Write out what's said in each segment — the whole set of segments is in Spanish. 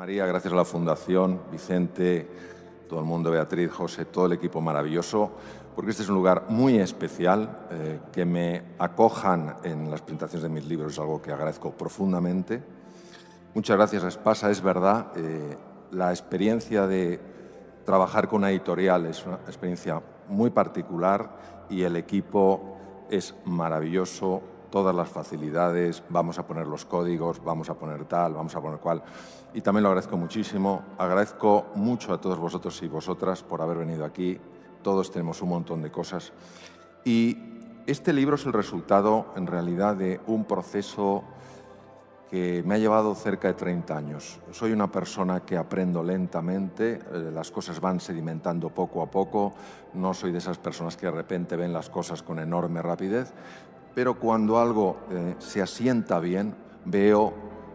María, gracias a la Fundación, Vicente, todo el mundo, Beatriz, José, todo el equipo maravilloso, porque este es un lugar muy especial. Que me acojan en las presentaciones de mis libros es algo que agradezco profundamente. Muchas gracias a Espasa. Es verdad, la experiencia de trabajar con una editorial es una experiencia muy particular y el equipo es maravilloso. Todas las facilidades, vamos a poner los códigos, vamos a poner tal, vamos a poner cual. Y también lo agradezco muchísimo. Agradezco mucho a todos vosotros y vosotras por haber venido aquí. Todos tenemos un montón de cosas. Y este libro es el resultado, en realidad, de un proceso que me ha llevado cerca de 30 años. Soy una persona que aprendo lentamente, las cosas van sedimentando poco a poco. No soy de esas personas que de repente ven las cosas con enorme rapidez, pero cuando algo se asienta bien, veo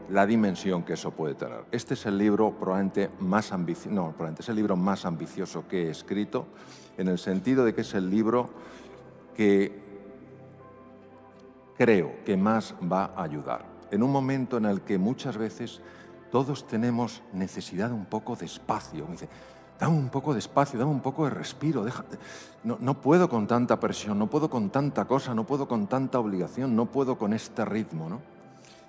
la dimensión que eso puede tener. Este es el libro probablemente más ambicioso, no, probablemente es el libro más ambicioso que he escrito, en el sentido de que es el libro que creo que más va a ayudar. En un momento en el que muchas veces todos tenemos necesidad de un poco de espacio. Me dice, dame un poco de espacio, dame un poco de respiro. No puedo con tanta presión, no puedo con tanta cosa, no puedo con tanta obligación, no puedo con este ritmo, ¿no?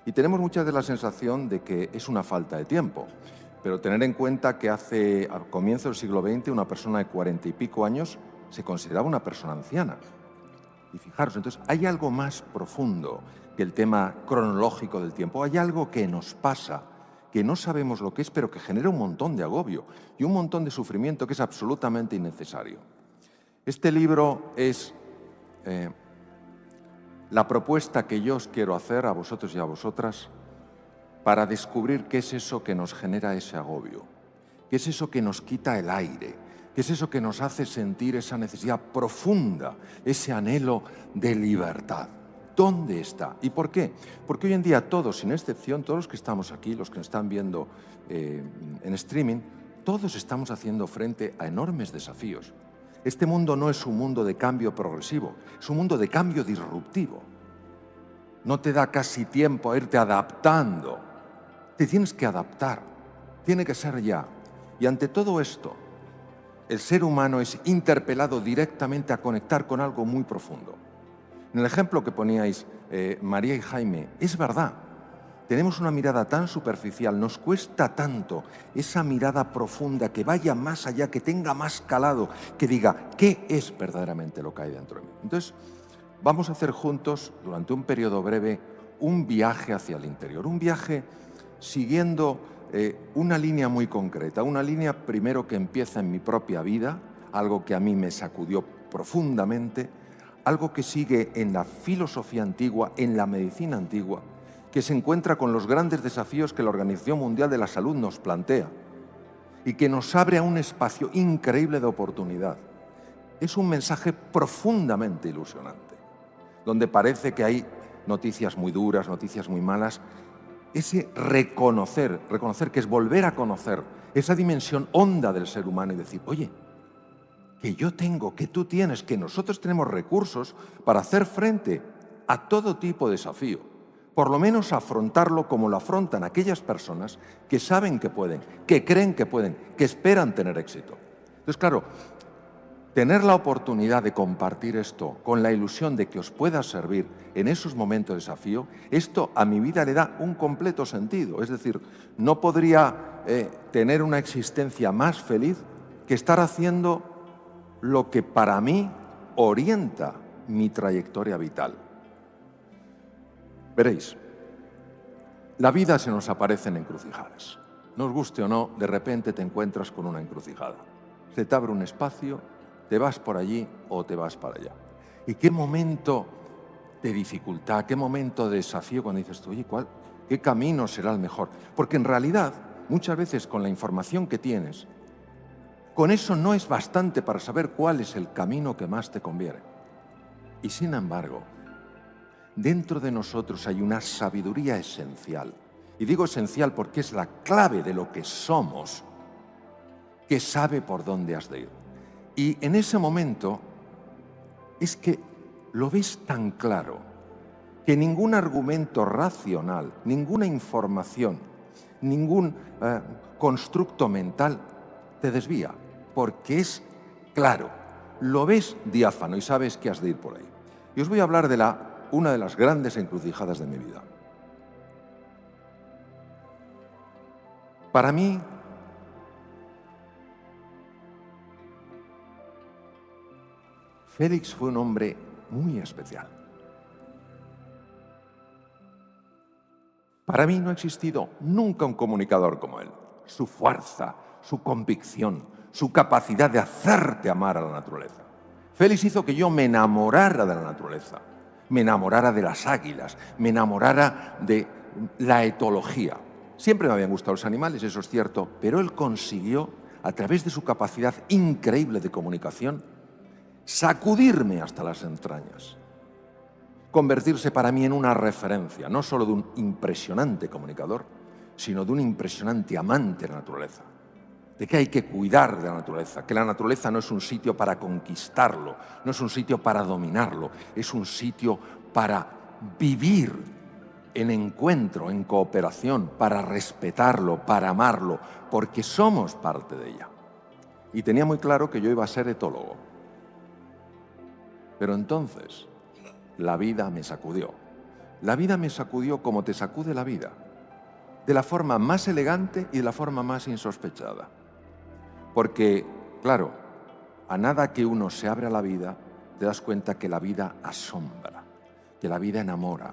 Y tenemos muchas veces la sensación de que es una falta de tiempo. Pero tener en cuenta que a comienzos del siglo XX una persona de 40 y pico años se consideraba una persona anciana. Y fijaros, entonces hay algo más profundo que el tema cronológico del tiempo. Hay algo que nos pasa, que no sabemos lo que es, pero que genera un montón de agobio y un montón de sufrimiento que es absolutamente innecesario. Este libro es la propuesta que yo os quiero hacer a vosotros y a vosotras para descubrir qué es eso que nos genera ese agobio, qué es eso que nos quita el aire, qué es eso que nos hace sentir esa necesidad profunda, ese anhelo de libertad. ¿Dónde está? ¿Y por qué? Porque hoy en día todos, sin excepción, todos los que estamos aquí, los que nos están viendo en streaming, todos estamos haciendo frente a enormes desafíos. Este mundo no es un mundo de cambio progresivo, es un mundo de cambio disruptivo. No te da casi tiempo a irte adaptando. Te tienes que adaptar, tiene que ser ya. Y ante todo esto, el ser humano es interpelado directamente a conectar con algo muy profundo. En el ejemplo que poníais, María y Jaime, es verdad. Tenemos una mirada tan superficial, nos cuesta tanto esa mirada profunda que vaya más allá, que tenga más calado, que diga, ¿qué es verdaderamente lo que hay dentro de mí? Entonces, vamos a hacer juntos, durante un periodo breve, un viaje hacia el interior, un viaje siguiendo una línea muy concreta, una línea primero que empieza en mi propia vida, algo que a mí me sacudió profundamente, algo que sigue en la filosofía antigua, en la medicina antigua, que se encuentra con los grandes desafíos que la Organización Mundial de la Salud nos plantea y que nos abre a un espacio increíble de oportunidad. Es un mensaje profundamente ilusionante, donde parece que hay noticias muy duras, noticias muy malas. Ese reconocer que es volver a conocer esa dimensión honda del ser humano y decir, oye, que yo tengo, que tú tienes, que nosotros tenemos recursos para hacer frente a todo tipo de desafío. Por lo menos afrontarlo como lo afrontan aquellas personas que saben que pueden, que creen que pueden, que esperan tener éxito. Entonces, claro, tener la oportunidad de compartir esto con la ilusión de que os pueda servir en esos momentos de desafío, esto a mi vida le da un completo sentido. Es decir, no podría tener una existencia más feliz que estar haciendo lo que para mí orienta mi trayectoria vital. Veréis, la vida se nos aparece en encrucijadas. Nos guste o no, de repente te encuentras con una encrucijada. Se te abre un espacio, te vas por allí o te vas para allá. ¿Y qué momento de dificultad, qué momento de desafío cuando dices tú, oye, ¿qué camino será el mejor? Porque en realidad, muchas veces con la información que tienes, con eso no es bastante para saber cuál es el camino que más te conviene. Y sin embargo, dentro de nosotros hay una sabiduría esencial. Y digo esencial porque es la clave de lo que somos, que sabe por dónde has de ir. Y en ese momento es que lo ves tan claro que ningún argumento racional, ninguna información, ningún constructo mental te desvía, porque es claro, lo ves diáfano y sabes que has de ir por ahí. Y os voy a hablar de una de las grandes encrucijadas de mi vida. Para mí, Félix fue un hombre muy especial. Para mí no ha existido nunca un comunicador como él. Su fuerza, su convicción, su capacidad de hacerte amar a la naturaleza. Félix hizo que yo me enamorara de la naturaleza, me enamorara de las águilas, me enamorara de la etología. Siempre me habían gustado los animales, eso es cierto, pero él consiguió, a través de su capacidad increíble de comunicación, sacudirme hasta las entrañas, convertirse para mí en una referencia, no solo de un impresionante comunicador, sino de un impresionante amante de la naturaleza, de que hay que cuidar de la naturaleza, que la naturaleza no es un sitio para conquistarlo, no es un sitio para dominarlo, es un sitio para vivir en encuentro, en cooperación, para respetarlo, para amarlo, porque somos parte de ella. Y tenía muy claro que yo iba a ser etólogo. Pero entonces la vida me sacudió. La vida me sacudió como te sacude la vida, de la forma más elegante y de la forma más insospechada. Porque, claro, a nada que uno se abre a la vida, te das cuenta que la vida asombra, que la vida enamora,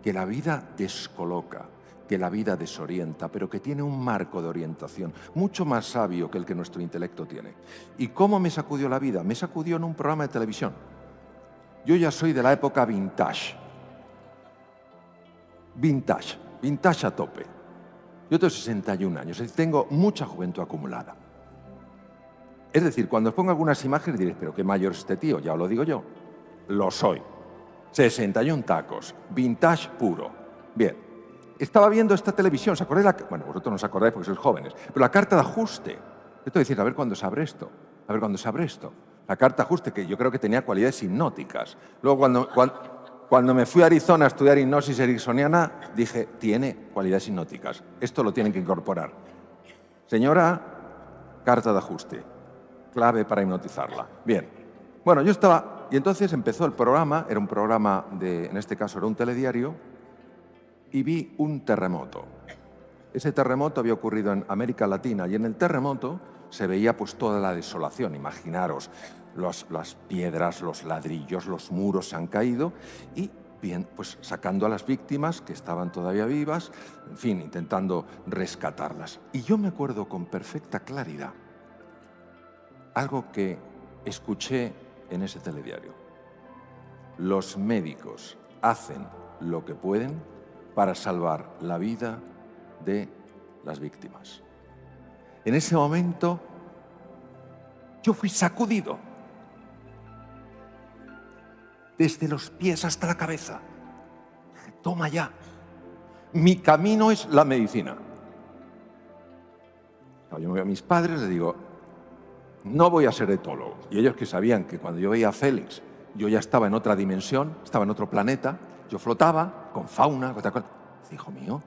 que la vida descoloca, que la vida desorienta, pero que tiene un marco de orientación mucho más sabio que el que nuestro intelecto tiene. ¿Y cómo me sacudió la vida? Me sacudió en un programa de televisión. Yo ya soy de la época vintage. Vintage a tope. Yo tengo 61 años, y tengo mucha juventud acumulada. Es decir, cuando os pongo algunas imágenes diréis, pero qué mayor es este tío, ya os lo digo yo. Lo soy. 61 tacos, vintage puro. Bien, estaba viendo esta televisión, ¿os acordáis? Bueno, vosotros no os acordáis porque sois jóvenes, pero la carta de ajuste. Esto decir, a ver cuándo se abre esto, a ver cuándo se abre esto. La carta de ajuste, que yo creo que tenía cualidades hipnóticas. Luego, cuando me fui a Arizona a estudiar hipnosis ericksoniana, dije, tiene cualidades hipnóticas. Esto lo tienen que incorporar. Señora, carta de ajuste. Clave para hipnotizarla. Bien. Bueno, yo estaba... Y entonces empezó el programa, era un programa en este caso era un telediario, y vi un terremoto. Ese terremoto había ocurrido en América Latina, y en el terremoto se veía pues toda la desolación. Imaginaros, las piedras, los ladrillos, los muros se han caído, y bien, pues sacando a las víctimas que estaban todavía vivas, en fin, intentando rescatarlas. Y yo me acuerdo con perfecta claridad algo que escuché en ese telediario. Los médicos hacen lo que pueden para salvar la vida de las víctimas. En ese momento, yo fui sacudido desde los pies hasta la cabeza. Toma ya. Mi camino es la medicina. Yo me voy a mis padres, les digo, no voy a ser etólogo. Y ellos que sabían que cuando yo veía a Félix, yo ya estaba en otra dimensión, estaba en otro planeta, yo flotaba con fauna, con tal cual. Hijo mío,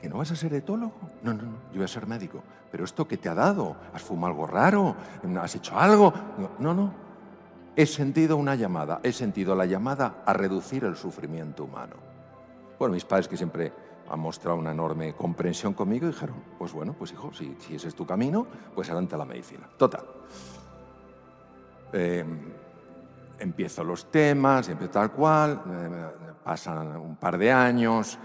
¿que no vas a ser etólogo? No, yo voy a ser médico. ¿Pero esto qué te ha dado? ¿Has fumado algo raro? ¿Has hecho algo? No. He sentido una llamada, he sentido la llamada a reducir el sufrimiento humano. Bueno, mis padres, que siempre han mostrado una enorme comprensión conmigo, dijeron, pues bueno, pues hijo, si ese es tu camino, pues adelante a la medicina. Total. Empiezo los temas, empiezo tal cual, pasan un par de años,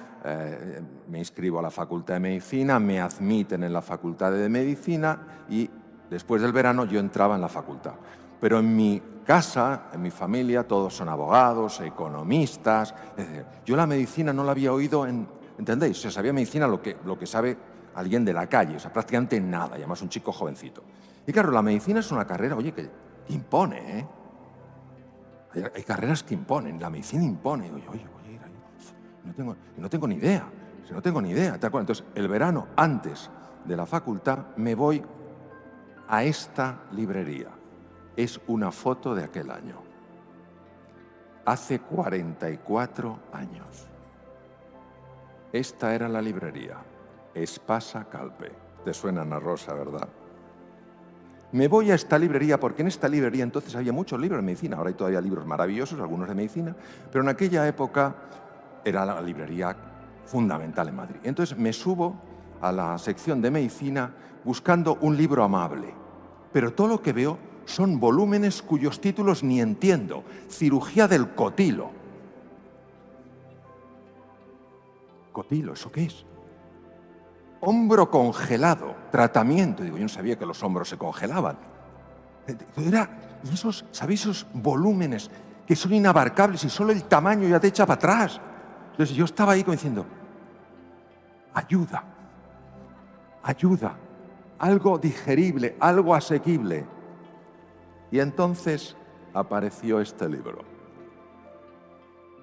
me inscribo a la Facultad de Medicina, me admiten en la Facultad de Medicina y después del verano yo entraba en la facultad. Pero en mi casa, en mi familia, todos son abogados, economistas. Yo la medicina no la había oído ¿entendéis? O sea, sabía medicina lo que sabe alguien de la calle, o sea, prácticamente nada, y además un chico jovencito. Y claro, la medicina es una carrera, oye, que impone, ¿eh? Hay carreras que imponen, la medicina impone. Oye, no tengo ni idea, no tengo ni idea. ¿Te acuerdas? Entonces, el verano, antes de la facultad, me voy a esta librería. Es una foto de aquel año. Hace 44 años. Esta era la librería, Espasa Calpe. Te suena, Ana Rosa, ¿verdad? Me voy a esta librería porque en esta librería entonces había muchos libros de medicina. Ahora hay todavía libros maravillosos, algunos de medicina, pero en aquella época era la librería fundamental en Madrid. Entonces me subo a la sección de medicina buscando un libro amable, pero todo lo que veo son volúmenes cuyos títulos ni entiendo. Cirugía del cotilo. ¿Cotilo? ¿Eso qué es? Hombro congelado, tratamiento. Digo, yo no sabía que los hombros se congelaban. Y esos, ¿sabéis esos volúmenes que son inabarcables y solo el tamaño ya te echa para atrás? Entonces yo estaba ahí como diciendo, ayuda, ayuda, algo digerible, algo asequible. Y entonces apareció este libro.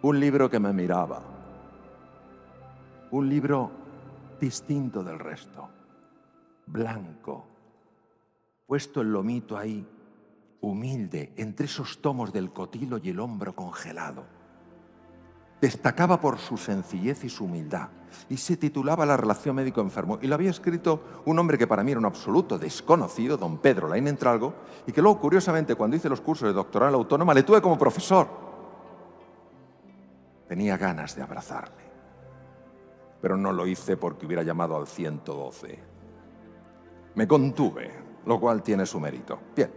Un libro que me miraba. Un libro distinto del resto. Blanco. Puesto el lomito ahí, humilde, entre esos tomos del cotilo y el hombro congelado. Destacaba por su sencillez y su humildad. Y se titulaba La relación médico-enfermo. Y lo había escrito un hombre que para mí era un absoluto desconocido, don Pedro Laín Entralgo, y que luego, curiosamente, cuando hice los cursos de doctoral autónoma, le tuve como profesor. Tenía ganas de abrazarle, pero no lo hice porque hubiera llamado al 112. Me contuve, lo cual tiene su mérito. Bien,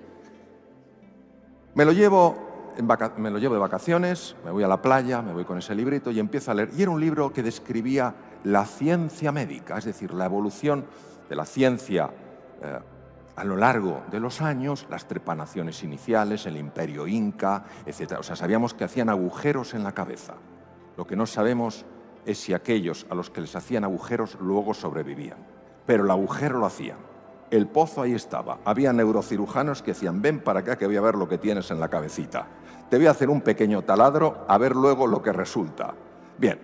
me lo llevo de vacaciones, me voy a la playa, me voy con ese librito y empiezo a leer. Y era un libro que describía la ciencia médica, es decir, la evolución de la ciencia a lo largo de los años, las trepanaciones iniciales, el imperio inca, etc. O sea, sabíamos que hacían agujeros en la cabeza. Lo que no sabemos es si aquellos a los que les hacían agujeros luego sobrevivían. Pero el agujero lo hacían. El pozo ahí estaba. Había neurocirujanos que decían, ven para acá que voy a ver lo que tienes en la cabecita. Te voy a hacer un pequeño taladro a ver luego lo que resulta. Bien.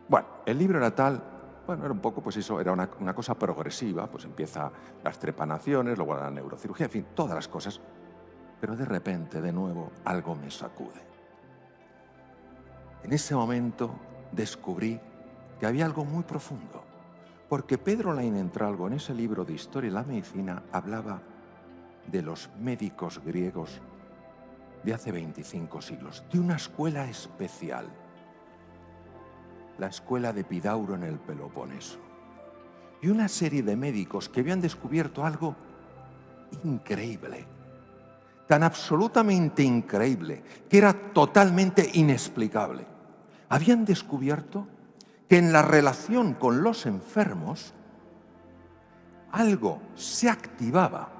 Bueno, el libro era tal, bueno, era un poco, pues eso, era una cosa progresiva, pues empieza las trepanaciones, luego la neurocirugía, en fin, todas las cosas. Pero de repente, de nuevo, algo me sacude. En ese momento descubrí que había algo muy profundo. Porque Pedro Laín Entralgo, en ese libro de Historia de la Medicina, hablaba de los médicos griegos de hace 25 siglos, de una escuela especial, la escuela de Epidauro en el Peloponeso, y una serie de médicos que habían descubierto algo increíble, tan absolutamente increíble, que era totalmente inexplicable. Habían descubierto que en la relación con los enfermos algo se activaba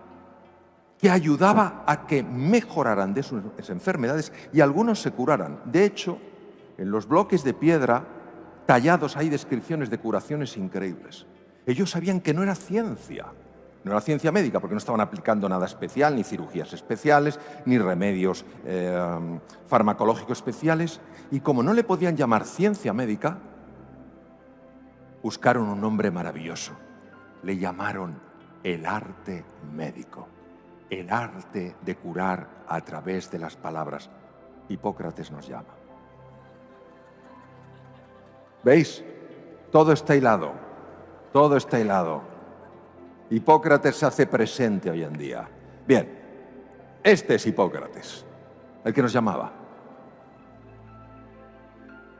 que ayudaba a que mejoraran de sus enfermedades y algunos se curaran. De hecho, en los bloques de piedra tallados hay descripciones de curaciones increíbles. Ellos sabían que no era ciencia médica, porque no estaban aplicando nada especial, ni cirugías especiales, ni remedios farmacológicos especiales, y como no le podían llamar ciencia médica, buscaron un nombre maravilloso. Le llamaron el arte médico, el arte de curar a través de las palabras. Hipócrates nos llama. ¿Veis? Todo está hilado, todo está hilado. Hipócrates se hace presente hoy en día. Bien, este es Hipócrates, el que nos llamaba.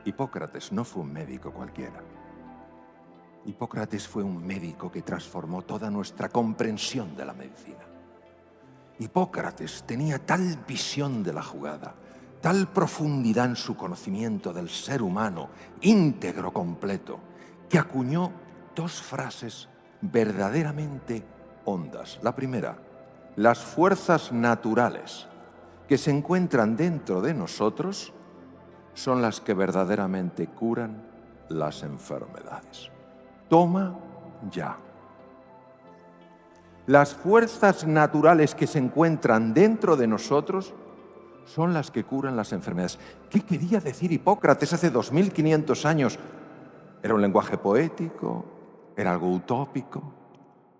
Hipócrates no fue un médico cualquiera. Hipócrates fue un médico que transformó toda nuestra comprensión de la medicina. Hipócrates tenía tal visión de la jugada, tal profundidad en su conocimiento del ser humano, íntegro, completo, que acuñó dos frases verdaderamente hondas. La primera, las fuerzas naturales que se encuentran dentro de nosotros son las que verdaderamente curan las enfermedades. Toma ya. Las fuerzas naturales que se encuentran dentro de nosotros son las que curan las enfermedades. ¿Qué quería decir Hipócrates hace 2500 años? Era un lenguaje poético, era algo utópico.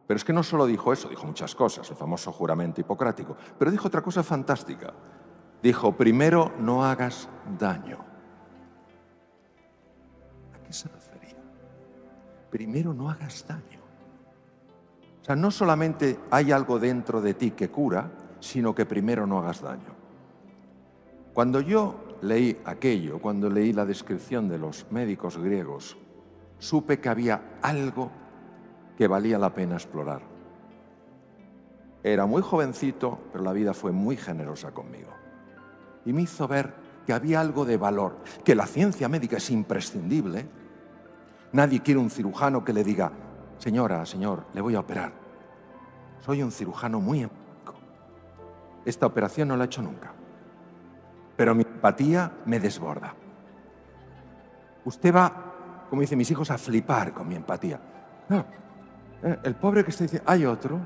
Pero es que no solo dijo eso, dijo muchas cosas, el famoso juramento hipocrático. Pero dijo otra cosa fantástica. Dijo, primero, no hagas daño. qué se refería? Primero no hagas daño. O sea, no solamente hay algo dentro de ti que cura, sino que primero no hagas daño. Cuando yo leí aquello, cuando leí la descripción de los médicos griegos, supe que había algo que valía la pena explorar. Era muy jovencito, pero la vida fue muy generosa conmigo. Y me hizo ver que había algo de valor, que la ciencia médica es imprescindible. Nadie quiere un cirujano que le diga, señora, señor, le voy a operar. Soy un cirujano muy empático. Esta operación no la he hecho nunca, pero mi empatía me desborda. Usted va, como dicen mis hijos, a flipar con mi empatía. No, el pobre que está diciendo, hay otro.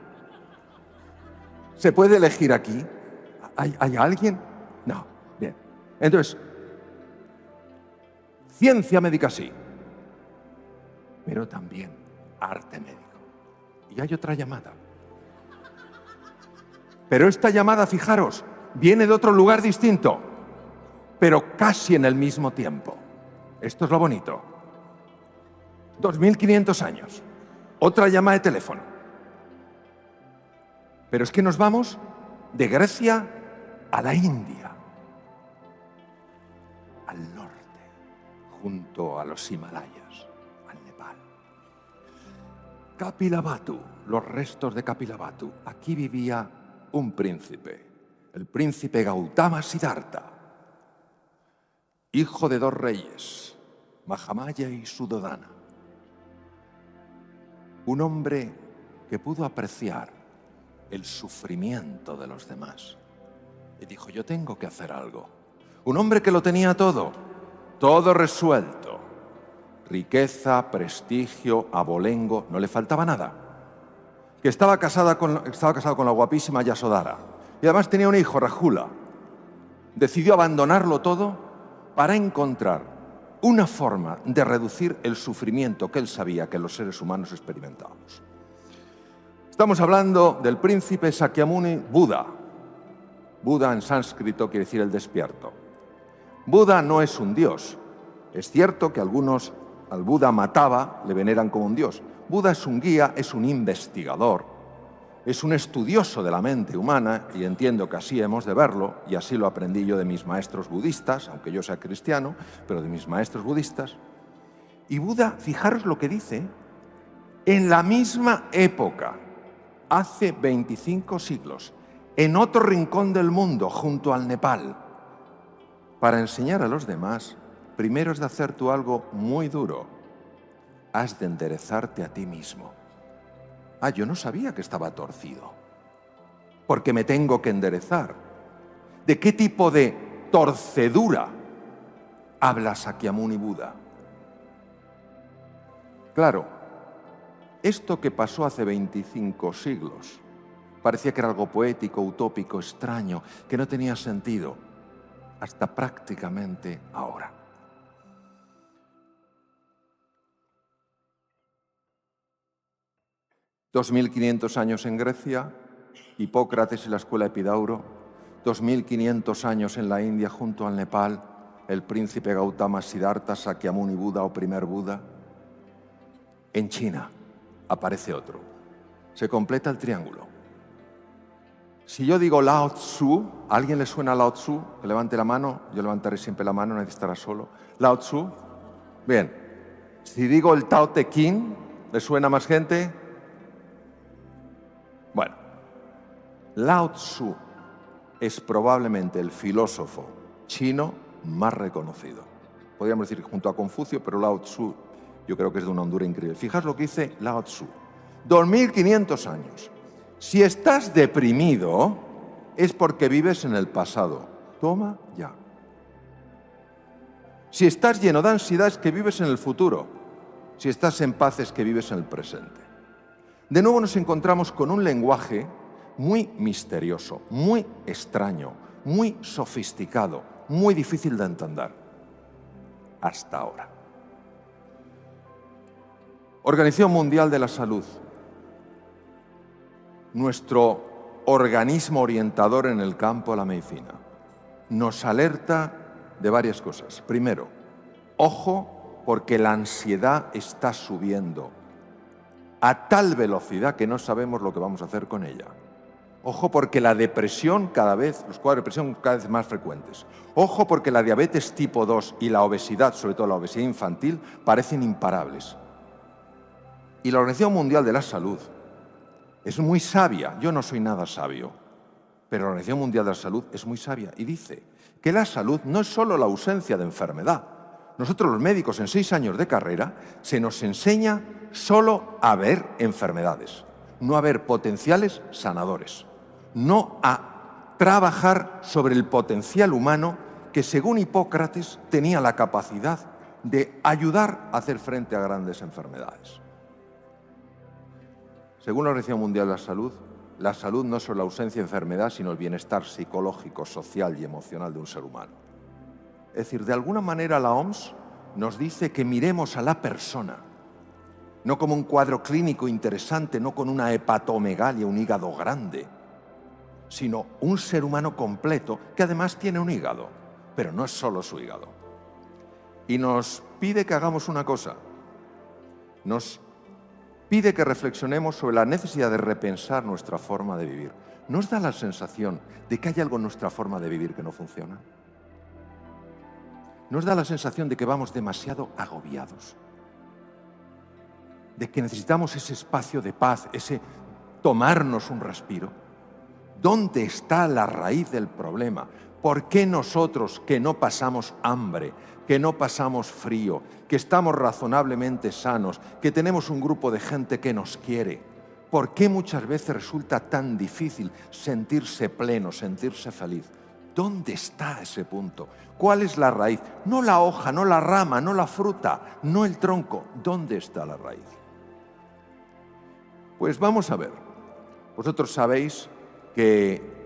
¿Se puede elegir aquí? ¿Hay alguien? No. Bien. Entonces, ciencia médica sí, pero también arte médico. Y hay otra llamada. Pero esta llamada, fijaros, viene de otro lugar distinto, pero casi en el mismo tiempo. Esto es lo bonito. 2500 años. Otra llamada de teléfono. Pero es que nos vamos de Grecia a la India, al norte, junto a los Himalayas, al Nepal. Kapilavastu, los restos de Kapilavastu. Aquí vivía un príncipe, el príncipe Gautama Siddhartha, hijo de dos reyes, Mahamaya y Suddhodana. Un hombre que pudo apreciar el sufrimiento de los demás. Y dijo, yo tengo que hacer algo. Un hombre que lo tenía todo resuelto. Riqueza, prestigio, abolengo, no le faltaba nada. Que estaba casado con la guapísima Yasodhara. Y además tenía un hijo, Rahula. Decidió abandonarlo todo para encontrar una forma de reducir el sufrimiento que él sabía que los seres humanos experimentábamos. Estamos hablando del príncipe Sakyamuni Buda. Buda en sánscrito quiere decir el despierto. Buda no es un dios. Es cierto que algunos al Buda mataba, le veneran como un dios. Buda es un guía, es un investigador, es un estudioso de la mente humana, y entiendo que así hemos de verlo, y así lo aprendí yo de mis maestros budistas, aunque yo sea cristiano, pero de mis maestros budistas. Y Buda, fijaros lo que dice, en la misma época, hace 25 siglos, en otro rincón del mundo, junto al Nepal, para enseñar a los demás, primero has de hacer tú algo muy duro. Has de enderezarte a ti mismo. Yo no sabía que estaba torcido, porque me tengo que enderezar. ¿De qué tipo de torcedura habla Sakyamuni Buda? Claro, esto que pasó hace 25 siglos parecía que era algo poético, utópico, extraño, que no tenía sentido, hasta prácticamente ahora. $2500 años en Grecia, Hipócrates y la escuela Epidauro, 2500 años en la India junto al Nepal, el príncipe Gautama Siddhartha, Sakyamuni Buda o primer Buda. En China aparece otro. Se completa el triángulo. Si yo digo Lao Tzu, ¿a alguien le suena Lao Tzu? Que levante la mano, yo levantaré siempre la mano, nadie estará solo. Lao Tzu. Bien. Si digo el Tao Te Ching, ¿le suena más gente? Bueno, Lao Tzu es probablemente el filósofo chino más reconocido. Podríamos decir junto a Confucio, pero Lao Tzu yo creo que es de una hondura increíble. Fijaos lo que dice Lao Tzu. 2500 años. Si estás deprimido, es porque vives en el pasado. Toma ya. Si estás lleno de ansiedad, es que vives en el futuro. Si estás en paz, es que vives en el presente. De nuevo nos encontramos con un lenguaje muy misterioso, muy extraño, muy sofisticado, muy difícil de entender. Hasta ahora. Organización Mundial de la Salud, nuestro organismo orientador en el campo de la medicina, nos alerta de varias cosas. Primero, ojo porque la ansiedad está subiendo a tal velocidad que no sabemos lo que vamos a hacer con ella. Ojo porque la depresión los cuadros de depresión cada vez más frecuentes. Ojo porque la diabetes tipo 2 y la obesidad, sobre todo la obesidad infantil, parecen imparables. Y la Organización Mundial de la Salud es muy sabia. Yo no soy nada sabio, pero la Organización Mundial de la Salud es muy sabia y dice que la salud no es solo la ausencia de enfermedad. Nosotros los médicos en 6 años de carrera se nos enseña solo a ver enfermedades, no a ver potenciales sanadores, no a trabajar sobre el potencial humano que, según Hipócrates, tenía la capacidad de ayudar a hacer frente a grandes enfermedades. Según la Organización Mundial de la salud no es solo la ausencia de enfermedad, sino el bienestar psicológico, social y emocional de un ser humano. Es decir, de alguna manera la OMS nos dice que miremos a la persona, no como un cuadro clínico interesante, no con una hepatomegalia, un hígado grande, sino un ser humano completo que además tiene un hígado, pero no es solo su hígado. Y nos pide que hagamos una cosa, nos pide que reflexionemos sobre la necesidad de repensar nuestra forma de vivir. ¿Nos da la sensación de que hay algo en nuestra forma de vivir que no funciona? ¿Nos da la sensación de que vamos demasiado agobiados? ¿De que necesitamos ese espacio de paz, ese tomarnos un respiro? ¿Dónde está la raíz del problema? ¿Por qué nosotros, que no pasamos hambre, que no pasamos frío, que estamos razonablemente sanos, que tenemos un grupo de gente que nos quiere, por qué muchas veces resulta tan difícil sentirse pleno, sentirse feliz? ¿Dónde está ese punto? ¿Cuál es la raíz? No la hoja, no la rama, no la fruta, no el tronco. ¿Dónde está la raíz? Pues vamos a ver. Vosotros sabéis que...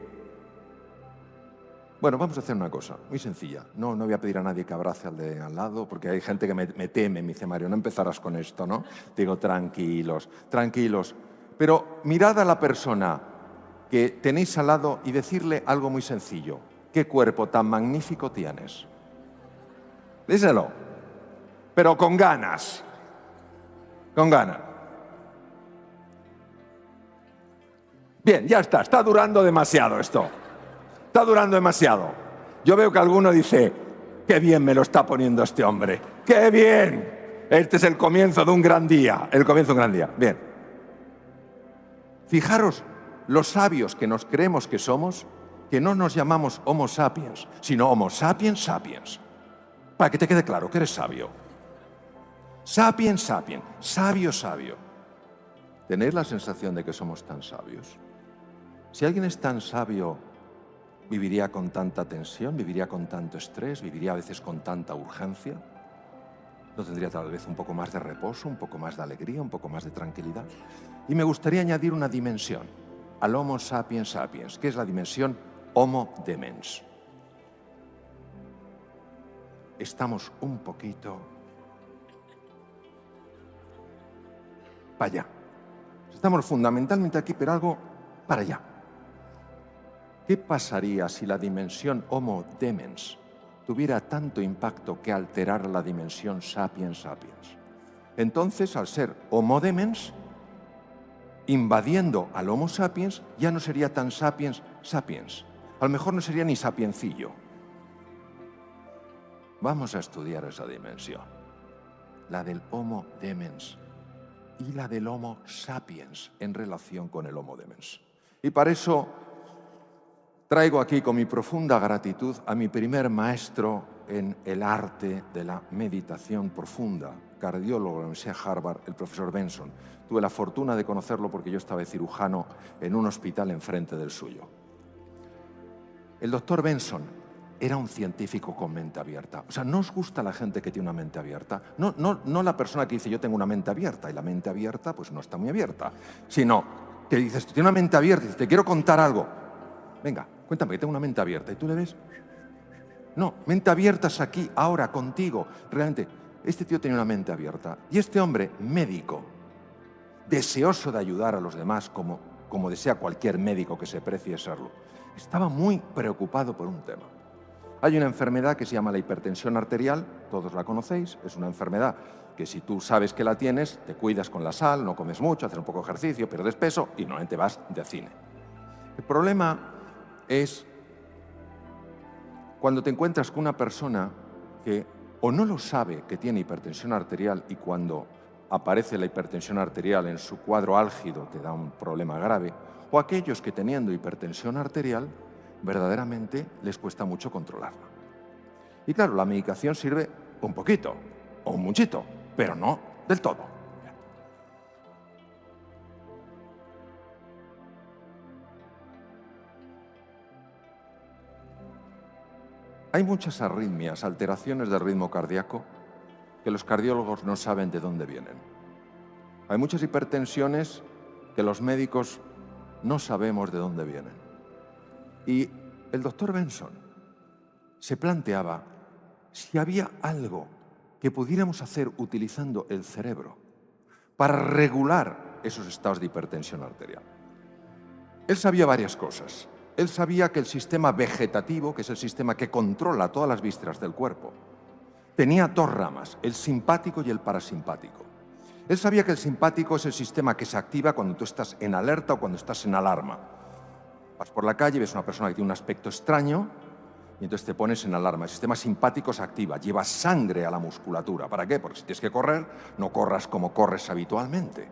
Bueno, vamos a hacer una cosa muy sencilla. No voy a pedir a nadie que abrace al de al lado, porque hay gente que me teme, me dice, Mario, no empezarás con esto, ¿no? Digo, tranquilos, tranquilos. Pero mirad a la persona que tenéis al lado y decirle algo muy sencillo. ¿Qué cuerpo tan magnífico tienes? Díselo, pero con ganas, con ganas. Bien, ya está durando demasiado esto. Está durando demasiado. Yo veo que alguno dice, qué bien me lo está poniendo este hombre, qué bien. Este es el comienzo de un gran día, el comienzo de un gran día. Bien. Fijaros, los sabios que nos creemos que somos, que no nos llamamos Homo sapiens, sino Homo sapiens sapiens. Para que te quede claro que eres sabio. Sapiens sapiens, sabio sabio. ¿Tenéis la sensación de que somos tan sabios? Si alguien es tan sabio, ¿viviría con tanta tensión? ¿Viviría con tanto estrés? ¿Viviría a veces con tanta urgencia? ¿No tendría tal vez un poco más de reposo, un poco más de alegría, un poco más de tranquilidad? Y me gustaría añadir una dimensión al Homo sapiens sapiens, que es la dimensión Homo demens. Estamos un poquito para allá. Estamos fundamentalmente aquí, pero algo para allá. ¿Qué pasaría si la dimensión Homo demens tuviera tanto impacto que alterara la dimensión sapiens sapiens? Entonces, al ser Homo demens, invadiendo al Homo sapiens, ya no sería tan sapiens sapiens. A lo mejor no sería ni sapiencillo. Vamos a estudiar esa dimensión, la del Homo demens y la del Homo sapiens en relación con el Homo demens. Y para eso traigo aquí con mi profunda gratitud a mi primer maestro en el arte de la meditación profunda, cardiólogo de la Universidad de Harvard, el profesor Benson. Tuve la fortuna de conocerlo porque yo estaba de cirujano en un hospital enfrente del suyo. El doctor Benson era un científico con mente abierta. O sea, ¿no os gusta la gente que tiene una mente abierta? No la persona que dice yo tengo una mente abierta y la mente abierta pues no está muy abierta, sino que dices, tú tienes una mente abierta y dices, te quiero contar algo. Venga, cuéntame que tengo una mente abierta. ¿Y tú le ves? No, mente abierta es aquí, ahora, contigo. Realmente, este tío tenía una mente abierta. Y este hombre, médico, deseoso de ayudar a los demás como desea cualquier médico que se precie serlo, estaba muy preocupado por un tema. Hay una enfermedad que se llama la hipertensión arterial, todos la conocéis, es una enfermedad que si tú sabes que la tienes, te cuidas con la sal, no comes mucho, haces un poco de ejercicio, pierdes peso y normalmente vas de cine. El problema es cuando te encuentras con una persona que o no lo sabe que tiene hipertensión arterial y cuando aparece la hipertensión arterial en su cuadro álgido te da un problema grave, o aquellos que teniendo hipertensión arterial verdaderamente les cuesta mucho controlarla. Y claro, la medicación sirve un poquito o un muchito, pero no del todo. Hay muchas arritmias, alteraciones del ritmo cardíaco, que los cardiólogos no saben de dónde vienen. Hay muchas hipertensiones que los médicos no sabemos de dónde vienen. Y el doctor Benson se planteaba si había algo que pudiéramos hacer utilizando el cerebro para regular esos estados de hipertensión arterial. Él sabía varias cosas. Él sabía que el sistema vegetativo, que es el sistema que controla todas las vísceras del cuerpo, tenía dos ramas, el simpático y el parasimpático. Él sabía que el simpático es el sistema que se activa cuando tú estás en alerta o cuando estás en alarma. Vas por la calle, ves a una persona que tiene un aspecto extraño y entonces te pones en alarma. El sistema simpático se activa, lleva sangre a la musculatura. ¿Para qué? Porque si tienes que correr, no corras como corres habitualmente,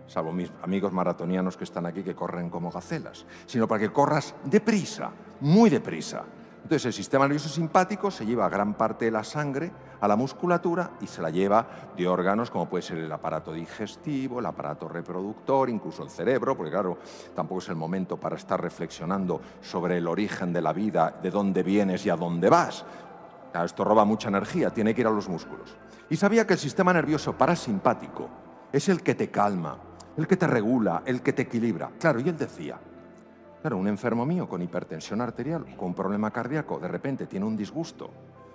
salvo mis amigos maratonianos que están aquí que corren como gacelas, sino para que corras deprisa, muy deprisa. Entonces el sistema nervioso simpático se lleva gran parte de la sangre a la musculatura y se la lleva de órganos como puede ser el aparato digestivo, el aparato reproductor, incluso el cerebro, porque claro, tampoco es el momento para estar reflexionando sobre el origen de la vida, de dónde vienes y a dónde vas. Claro, esto roba mucha energía, tiene que ir a los músculos. Y sabía que el sistema nervioso parasimpático es el que te calma, el que te regula, el que te equilibra. Claro, y él decía, claro, un enfermo mío con hipertensión arterial, con un problema cardíaco, de repente tiene un disgusto,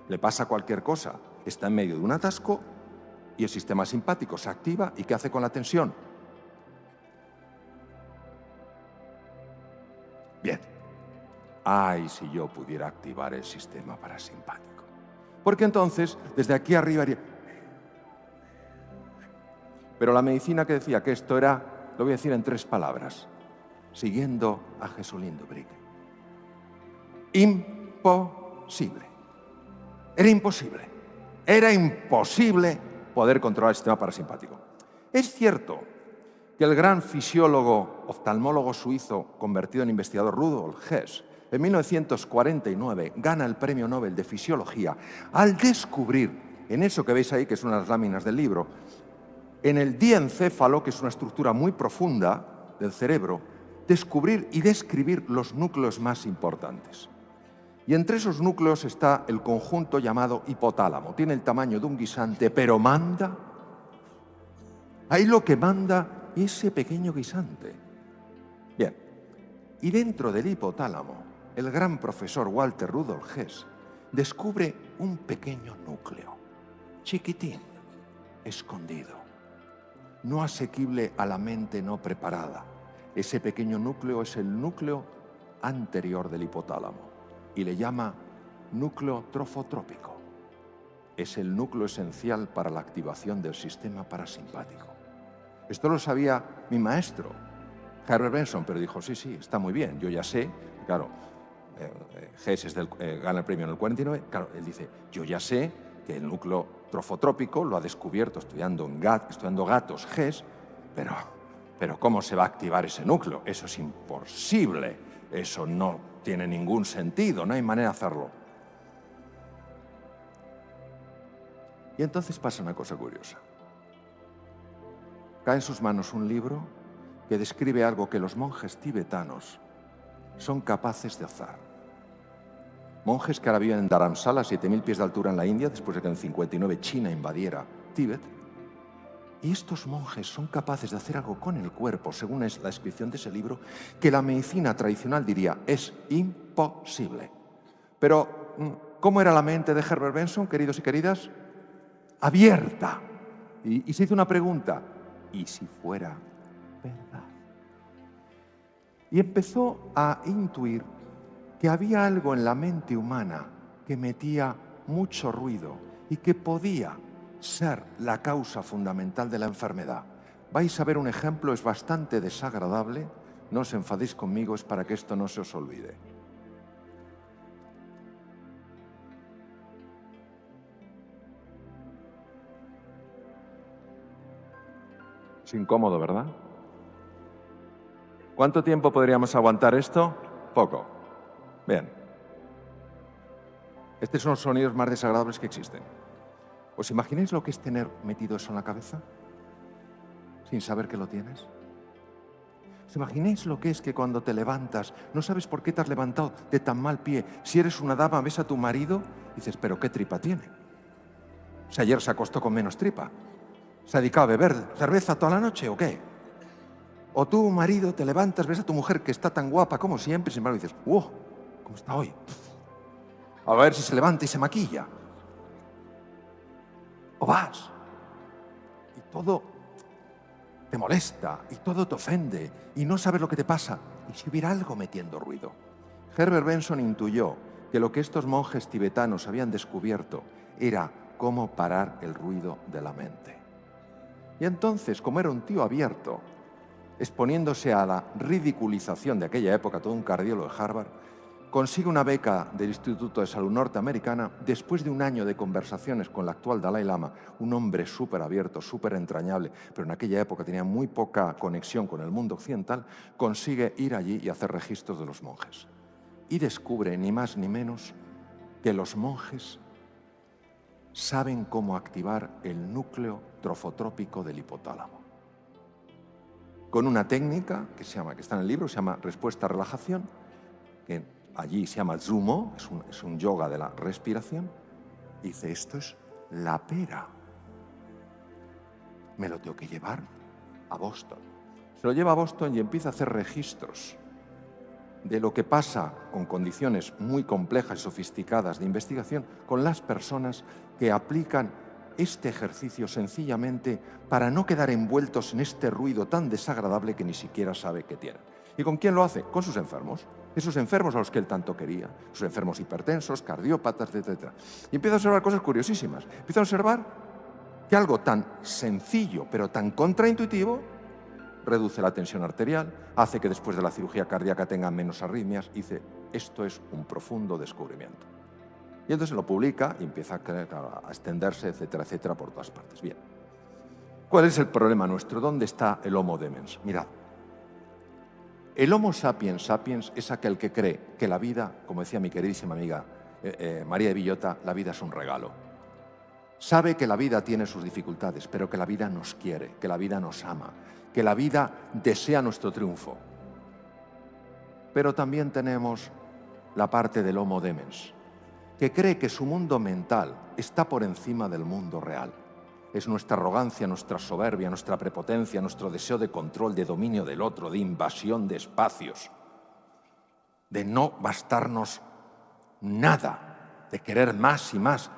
le pasa cualquier cosa, está en medio de un atasco y el sistema simpático se activa y ¿qué hace con la tensión? Bien. Ay, si yo pudiera activar el sistema parasimpático. Porque entonces, desde aquí arriba haría... Pero la medicina que decía que esto era, lo voy a decir en 3 palabras, siguiendo a Jesulín Dubric. Imposible. Era imposible. Era imposible poder controlar el sistema parasimpático. Es cierto que el gran fisiólogo, oftalmólogo suizo convertido en investigador Rudolf Hess, en 1949 gana el Premio Nobel de Fisiología al descubrir, en eso que veis ahí, que son unas láminas del libro, en el diencéfalo, que es una estructura muy profunda del cerebro, descubrir y describir los núcleos más importantes. Y entre esos núcleos está el conjunto llamado hipotálamo. Tiene el tamaño de un guisante, pero manda. Ahí lo que manda ese pequeño guisante. Bien, y dentro del hipotálamo, el gran profesor Walter Rudolf Hess descubre un pequeño núcleo, chiquitín, escondido, no asequible a la mente no preparada. Ese pequeño núcleo es el núcleo anterior del hipotálamo y le llama núcleo trofotrópico. Es el núcleo esencial para la activación del sistema parasimpático. Esto lo sabía mi maestro, Herbert Benson, pero dijo, sí, sí, está muy bien, yo ya sé, claro, Hess gana el premio en el 49, claro, él dice, yo ya sé que el núcleo trofotrópico lo ha descubierto estudiando gatos Hess, pero ¿cómo se va a activar ese núcleo? Eso es imposible, eso no tiene ningún sentido, no hay manera de hacerlo. Y entonces pasa una cosa curiosa. Cae en sus manos un libro que describe algo que los monjes tibetanos son capaces de hacer. Monjes que ahora viven en Dharamsala, a 7.000 pies de altura en la India, después de que en 59 China invadiera Tíbet. Y estos monjes son capaces de hacer algo con el cuerpo, según es la descripción de ese libro, que la medicina tradicional diría es imposible. Pero, ¿cómo era la mente de Herbert Benson, queridos y queridas? Abierta. Y se hizo una pregunta, ¿y si fuera verdad? Y empezó a intuir que había algo en la mente humana que metía mucho ruido y que podía ser la causa fundamental de la enfermedad. Vais a ver un ejemplo, es bastante desagradable, no os enfadéis conmigo, es para que esto no se os olvide. Es incómodo, ¿verdad? ¿Cuánto tiempo podríamos aguantar esto? Poco. Bien. Estos son los sonidos más desagradables que existen. ¿Os imagináis lo que es tener metido eso en la cabeza? Sin saber que lo tienes. ¿Os imagináis lo que es que cuando te levantas, no sabes por qué te has levantado de tan mal pie? Si eres una dama, ves a tu marido y dices, ¿pero qué tripa tiene? Si ayer se acostó con menos tripa. ¿Se ha dedicado a beber cerveza toda la noche o qué? O tú, marido, te levantas, ves a tu mujer que está tan guapa como siempre, sin embargo dices, ¡wow! ¿Cómo está hoy? A ver si se levanta y se maquilla. O vas y todo te molesta y todo te ofende y no sabes lo que te pasa. ¿Y si hubiera algo metiendo ruido? Herbert Benson intuyó que lo que estos monjes tibetanos habían descubierto era cómo parar el ruido de la mente. Y entonces, como era un tío abierto, exponiéndose a la ridiculización de aquella época, todo un cardiólogo de Harvard, consigue una beca del Instituto de Salud Norteamericana después de un año de conversaciones con el actual Dalai Lama, un hombre súper abierto, súper entrañable, pero en aquella época tenía muy poca conexión con el mundo occidental, consigue ir allí y hacer registros de los monjes. Y descubre, ni más ni menos, que los monjes saben cómo activar el núcleo trofotrópico del hipotálamo. Con una técnica que está en el libro, se llama respuesta-relajación, que allí se llama Zumo, es un yoga de la respiración. Y dice, esto es la pera. Me lo tengo que llevar a Boston. Se lo lleva a Boston y empieza a hacer registros de lo que pasa con condiciones muy complejas y sofisticadas de investigación con las personas que aplican este ejercicio sencillamente para no quedar envueltos en este ruido tan desagradable que ni siquiera sabe que tienen. ¿Y con quién lo hace? Con sus enfermos. Esos enfermos a los que él tanto quería. Sus enfermos hipertensos, cardiópatas, etc. Y empieza a observar cosas curiosísimas. Empieza a observar que algo tan sencillo, pero tan contraintuitivo, reduce la tensión arterial, hace que después de la cirugía cardíaca tengan menos arritmias. Y dice, esto es un profundo descubrimiento. Y entonces lo publica y empieza a extenderse, etcétera, etcétera, por todas partes. Bien. ¿Cuál es el problema nuestro? ¿Dónde está el Homo demens? Mirad. El Homo sapiens sapiens es aquel que cree que la vida, como decía mi queridísima amiga María de Villota, la vida es un regalo. Sabe que la vida tiene sus dificultades, pero que la vida nos quiere, que la vida nos ama, que la vida desea nuestro triunfo. Pero también tenemos la parte del Homo demens, que cree que su mundo mental está por encima del mundo real. Es nuestra arrogancia, nuestra soberbia, nuestra prepotencia, nuestro deseo de control, de dominio del otro, de invasión de espacios, de no bastarnos nada, de querer más y más,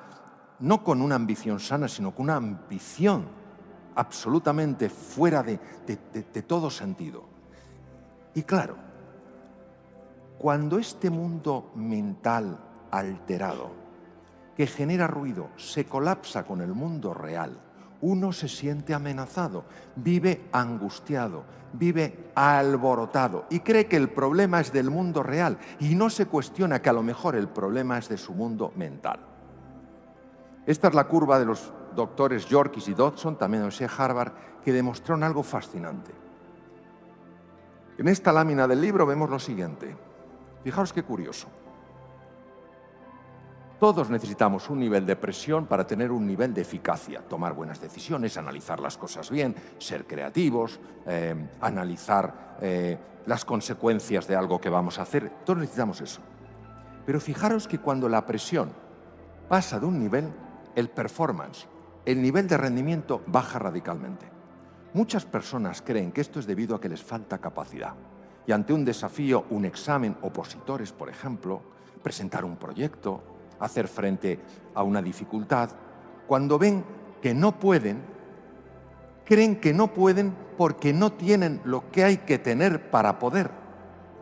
no con una ambición sana, sino con una ambición absolutamente fuera de todo sentido. Y claro, cuando este mundo mental alterado, que genera ruido, se colapsa con el mundo real, uno se siente amenazado, vive angustiado, vive alborotado y cree que el problema es del mundo real y no se cuestiona que a lo mejor el problema es de su mundo mental. Esta es la curva de los doctores Yorkis y Dodson, también de la Universidad de Harvard, que demostraron algo fascinante. En esta lámina del libro vemos lo siguiente. Fijaos qué curioso. Todos necesitamos un nivel de presión para tener un nivel de eficacia, tomar buenas decisiones, analizar las cosas bien, ser creativos, analizar las consecuencias de algo que vamos a hacer. Todos necesitamos eso. Pero fijaros que cuando la presión pasa de un nivel, el performance, el nivel de rendimiento baja radicalmente. Muchas personas creen que esto es debido a que les falta capacidad. Y ante un desafío, un examen, opositores, por ejemplo, presentar un proyecto, hacer frente a una dificultad, cuando ven que no pueden, creen que no pueden porque no tienen lo que hay que tener para poder.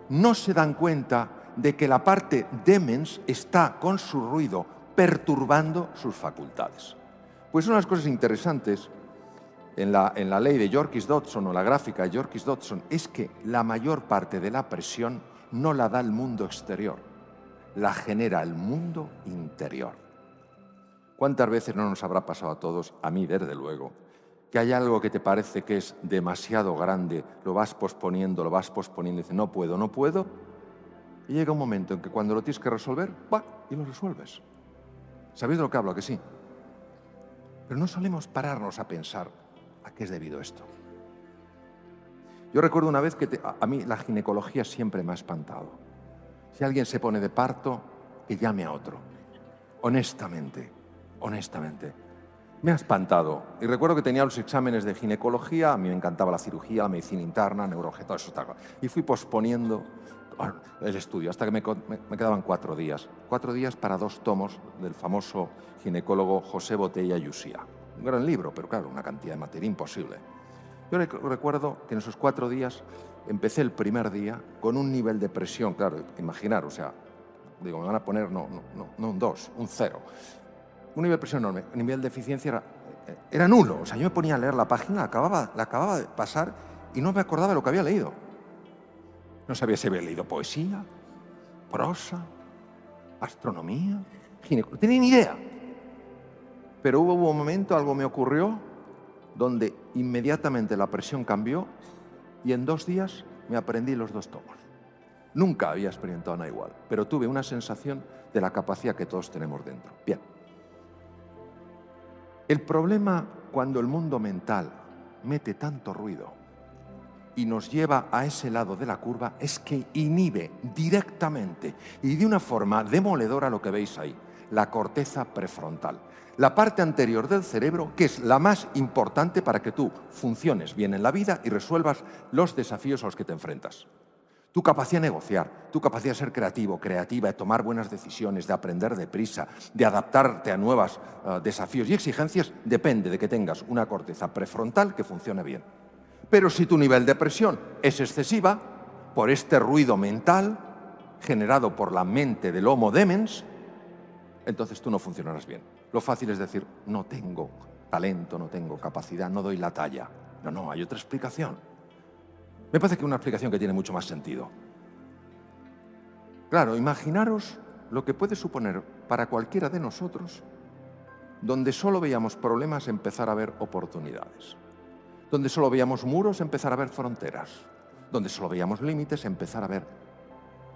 No se dan cuenta de que la parte demens está con su ruido perturbando sus facultades. Pues una de las cosas interesantes en la ley de Yerkes-Dodson o la gráfica de Yerkes-Dodson es que la mayor parte de la presión no la da el mundo exterior, la genera el mundo interior. ¿Cuántas veces no nos habrá pasado a todos, a mí desde luego, que hay algo que te parece que es demasiado grande, lo vas posponiendo y dices, no puedo, no puedo, y llega un momento en que cuando lo tienes que resolver, ¡va! Y lo resuelves. ¿Sabéis de lo que hablo? Que sí. Pero no solemos pararnos a pensar a qué es debido esto. Yo recuerdo una vez que a mí la ginecología siempre me ha espantado. Si alguien se pone de parto, que llame a otro. Honestamente. Me ha espantado. Y recuerdo que tenía los exámenes de ginecología, a mí me encantaba la cirugía, la medicina interna, neurología, todo eso. Y fui posponiendo el estudio hasta que me quedaban 4 días. 4 días para 2 tomos del famoso ginecólogo José Botella y Usía. Un gran libro, pero claro, una cantidad de materia imposible. Yo recuerdo que en esos 4 días empecé el primer día con un nivel de presión, claro, imaginar, o sea, digo, me van a poner no un 2, un 0. Un nivel de presión enorme. El nivel de eficiencia era nulo. O sea, yo me ponía a leer la página, la acababa de pasar y no me acordaba de lo que había leído. No sabía si había leído poesía, prosa, astronomía, ginecología. No tenía ni idea. Pero hubo un momento, algo me ocurrió, donde inmediatamente la presión cambió y en 2 días me aprendí los 2 tomos. Nunca había experimentado nada igual, pero tuve una sensación de la capacidad que todos tenemos dentro. Bien. El problema cuando el mundo mental mete tanto ruido y nos lleva a ese lado de la curva es que inhibe directamente y de una forma demoledora lo que veis ahí, la corteza prefrontal. La parte anterior del cerebro, que es la más importante para que tú funciones bien en la vida y resuelvas los desafíos a los que te enfrentas. Tu capacidad de negociar, tu capacidad de ser creativo, creativa, de tomar buenas decisiones, de aprender deprisa, de adaptarte a nuevos desafíos y exigencias, depende de que tengas una corteza prefrontal que funcione bien. Pero si tu nivel de presión es excesiva, por este ruido mental generado por la mente del Homo demens, entonces tú no funcionarás bien. Lo fácil es decir, no tengo talento, no tengo capacidad, no doy la talla. No, hay otra explicación. Me parece que una explicación que tiene mucho más sentido. Claro, imaginaros lo que puede suponer para cualquiera de nosotros, donde solo veíamos problemas, empezar a ver oportunidades. Donde solo veíamos muros, empezar a ver fronteras. Donde solo veíamos límites, empezar a ver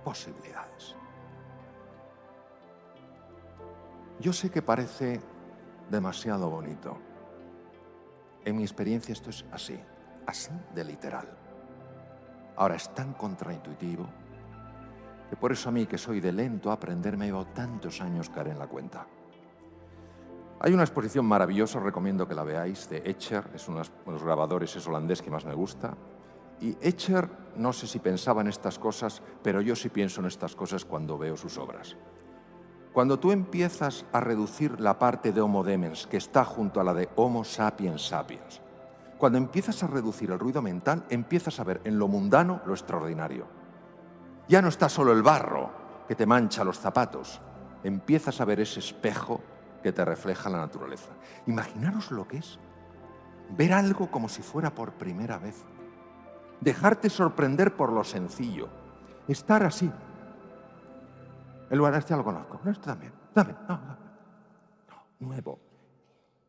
posibilidades. Yo sé que parece demasiado bonito. En mi experiencia esto es así de literal. Ahora es tan contraintuitivo que por eso a mí, que soy de lento a aprender, me llevo tantos años caer en la cuenta. Hay una exposición maravillosa, os recomiendo que la veáis, de Escher, es uno de los grabadores, es holandés que más me gusta. Y Escher, no sé si pensaba en estas cosas, pero yo sí pienso en estas cosas cuando veo sus obras. Cuando tú empiezas a reducir la parte de Homo demens, que está junto a la de Homo sapiens sapiens, cuando empiezas a reducir el ruido mental, empiezas a ver en lo mundano lo extraordinario. Ya no está solo el barro que te mancha los zapatos, empiezas a ver ese espejo que te refleja la naturaleza. Imaginaros lo que es ver algo como si fuera por primera vez, dejarte sorprender por lo sencillo, estar así. El lugar este ya lo conozco, no, esto también, nuevo.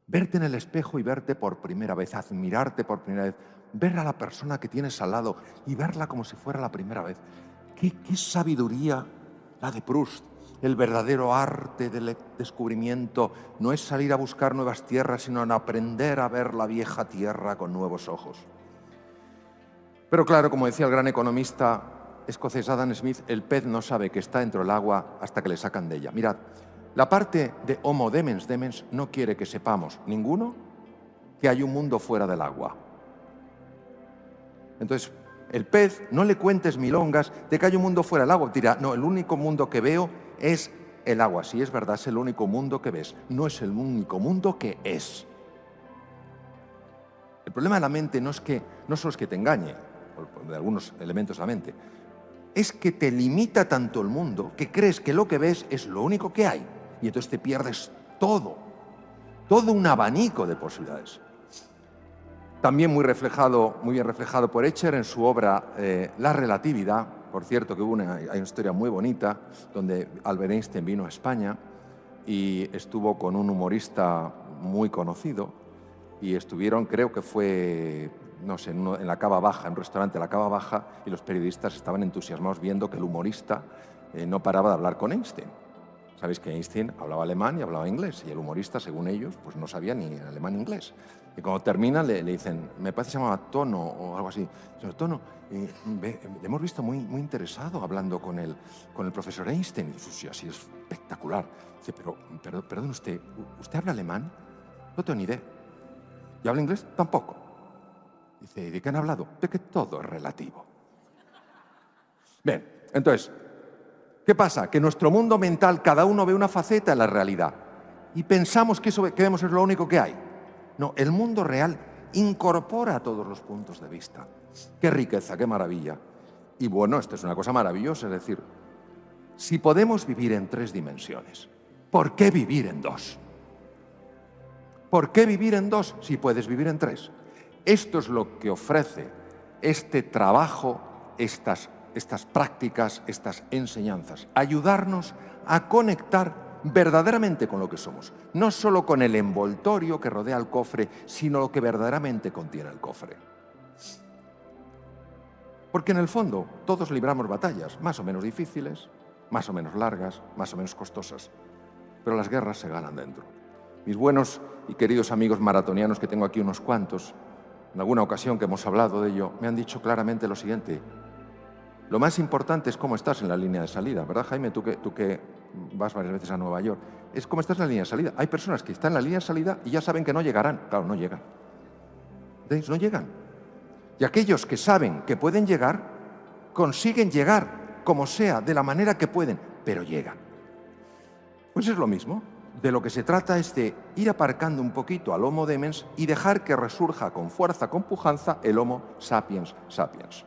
Verte en el espejo y verte por primera vez, admirarte por primera vez, ver a la persona que tienes al lado y verla como si fuera la primera vez. ¿Qué sabiduría la de Proust? El verdadero arte del descubrimiento no es salir a buscar nuevas tierras, sino en aprender a ver la vieja tierra con nuevos ojos. Pero claro, como decía el gran economista escocés Adam Smith, el pez no sabe que está dentro del agua hasta que le sacan de ella. Mirad, la parte de Homo demens no quiere que sepamos, ninguno, que hay un mundo fuera del agua. Entonces, el pez, no le cuentes milongas de que hay un mundo fuera del agua. Dirá, no, el único mundo que veo es el agua. Sí, es verdad, es el único mundo que ves. No es el único mundo que es. El problema de la mente no solo es que te engañe, de algunos elementos de la mente. es que te limita tanto el mundo que crees que lo que ves es lo único que hay. Y entonces te pierdes todo un abanico de posibilidades. También muy bien reflejado por Escher en su obra La relatividad. Por cierto, que hay una historia muy bonita donde Albert Einstein vino a España y estuvo con un humorista muy conocido y estuvieron, creo que fue, no sé, en la Cava Baja, en un restaurante de la Cava Baja, y los periodistas estaban entusiasmados viendo que el humorista no paraba de hablar con Einstein. Sabéis que Einstein hablaba alemán y hablaba inglés, y el humorista, según ellos, pues no sabía ni alemán ni inglés. Y cuando termina le dicen, me parece que se llamaba Tono o algo así. Señor Tono, le hemos visto muy interesado hablando con el profesor Einstein. Y dice, sí, así es espectacular. Dice, pero perdón, ¿usted habla alemán? No tengo ni idea. ¿Y habla inglés? Tampoco. Dice, ¿de qué han hablado? De que todo es relativo. Bien, entonces, ¿qué pasa? Que nuestro mundo mental, cada uno ve una faceta de la realidad y pensamos que eso que vemos es lo único que hay. No, el mundo real incorpora todos los puntos de vista. Qué riqueza, qué maravilla. Y bueno, esto es una cosa maravillosa, es decir, si podemos vivir en 3 dimensiones, ¿por qué vivir en 2? ¿Por qué vivir en 2 si puedes vivir en 3? Esto es lo que ofrece este trabajo, estas prácticas, estas enseñanzas. Ayudarnos a conectar verdaderamente con lo que somos. No solo con el envoltorio que rodea el cofre, sino lo que verdaderamente contiene el cofre. Porque en el fondo todos libramos batallas, más o menos difíciles, más o menos largas, más o menos costosas. Pero las guerras se ganan dentro. Mis buenos y queridos amigos maratonianos, que tengo aquí unos cuantos, en alguna ocasión que hemos hablado de ello, me han dicho claramente lo siguiente. Lo más importante es cómo estás en la línea de salida, ¿verdad, Jaime? Tú que vas varias veces a Nueva York. Es cómo estás en la línea de salida. Hay personas que están en la línea de salida y ya saben que no llegarán. Claro, no llegan. ¿Veis? No llegan. Y aquellos que saben que pueden llegar, consiguen llegar, como sea, de la manera que pueden, pero llegan. Pues es lo mismo. De lo que se trata es de ir aparcando un poquito al Homo Demens y dejar que resurja con fuerza, con pujanza, el Homo sapiens sapiens.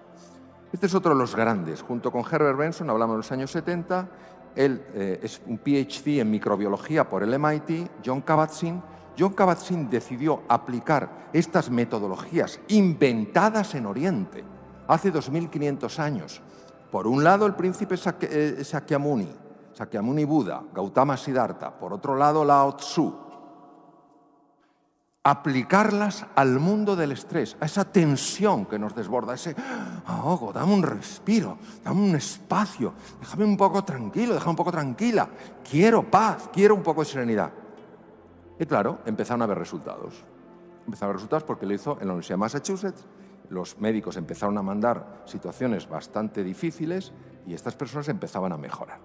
Este es otro de los grandes. Junto con Herbert Benson, hablamos de los años 70, él es un PhD en microbiología por el MIT, John Kabat-Zinn. John Kabat-Zinn decidió aplicar estas metodologías inventadas en Oriente hace 2500 años. Por un lado, el príncipe Sakyamuni Buda, Gautama Siddhartha, por otro lado, Lao Tzu. Aplicarlas al mundo del estrés, a esa tensión que nos desborda, ese ahogo, dame un respiro, dame un espacio, déjame un poco tranquilo, déjame un poco tranquila, quiero paz, quiero un poco de serenidad. Y claro, empezaron a haber resultados. Empezaron a haber resultados porque lo hizo en la Universidad de Massachusetts, los médicos empezaron a mandar situaciones bastante difíciles y estas personas empezaban a mejorar.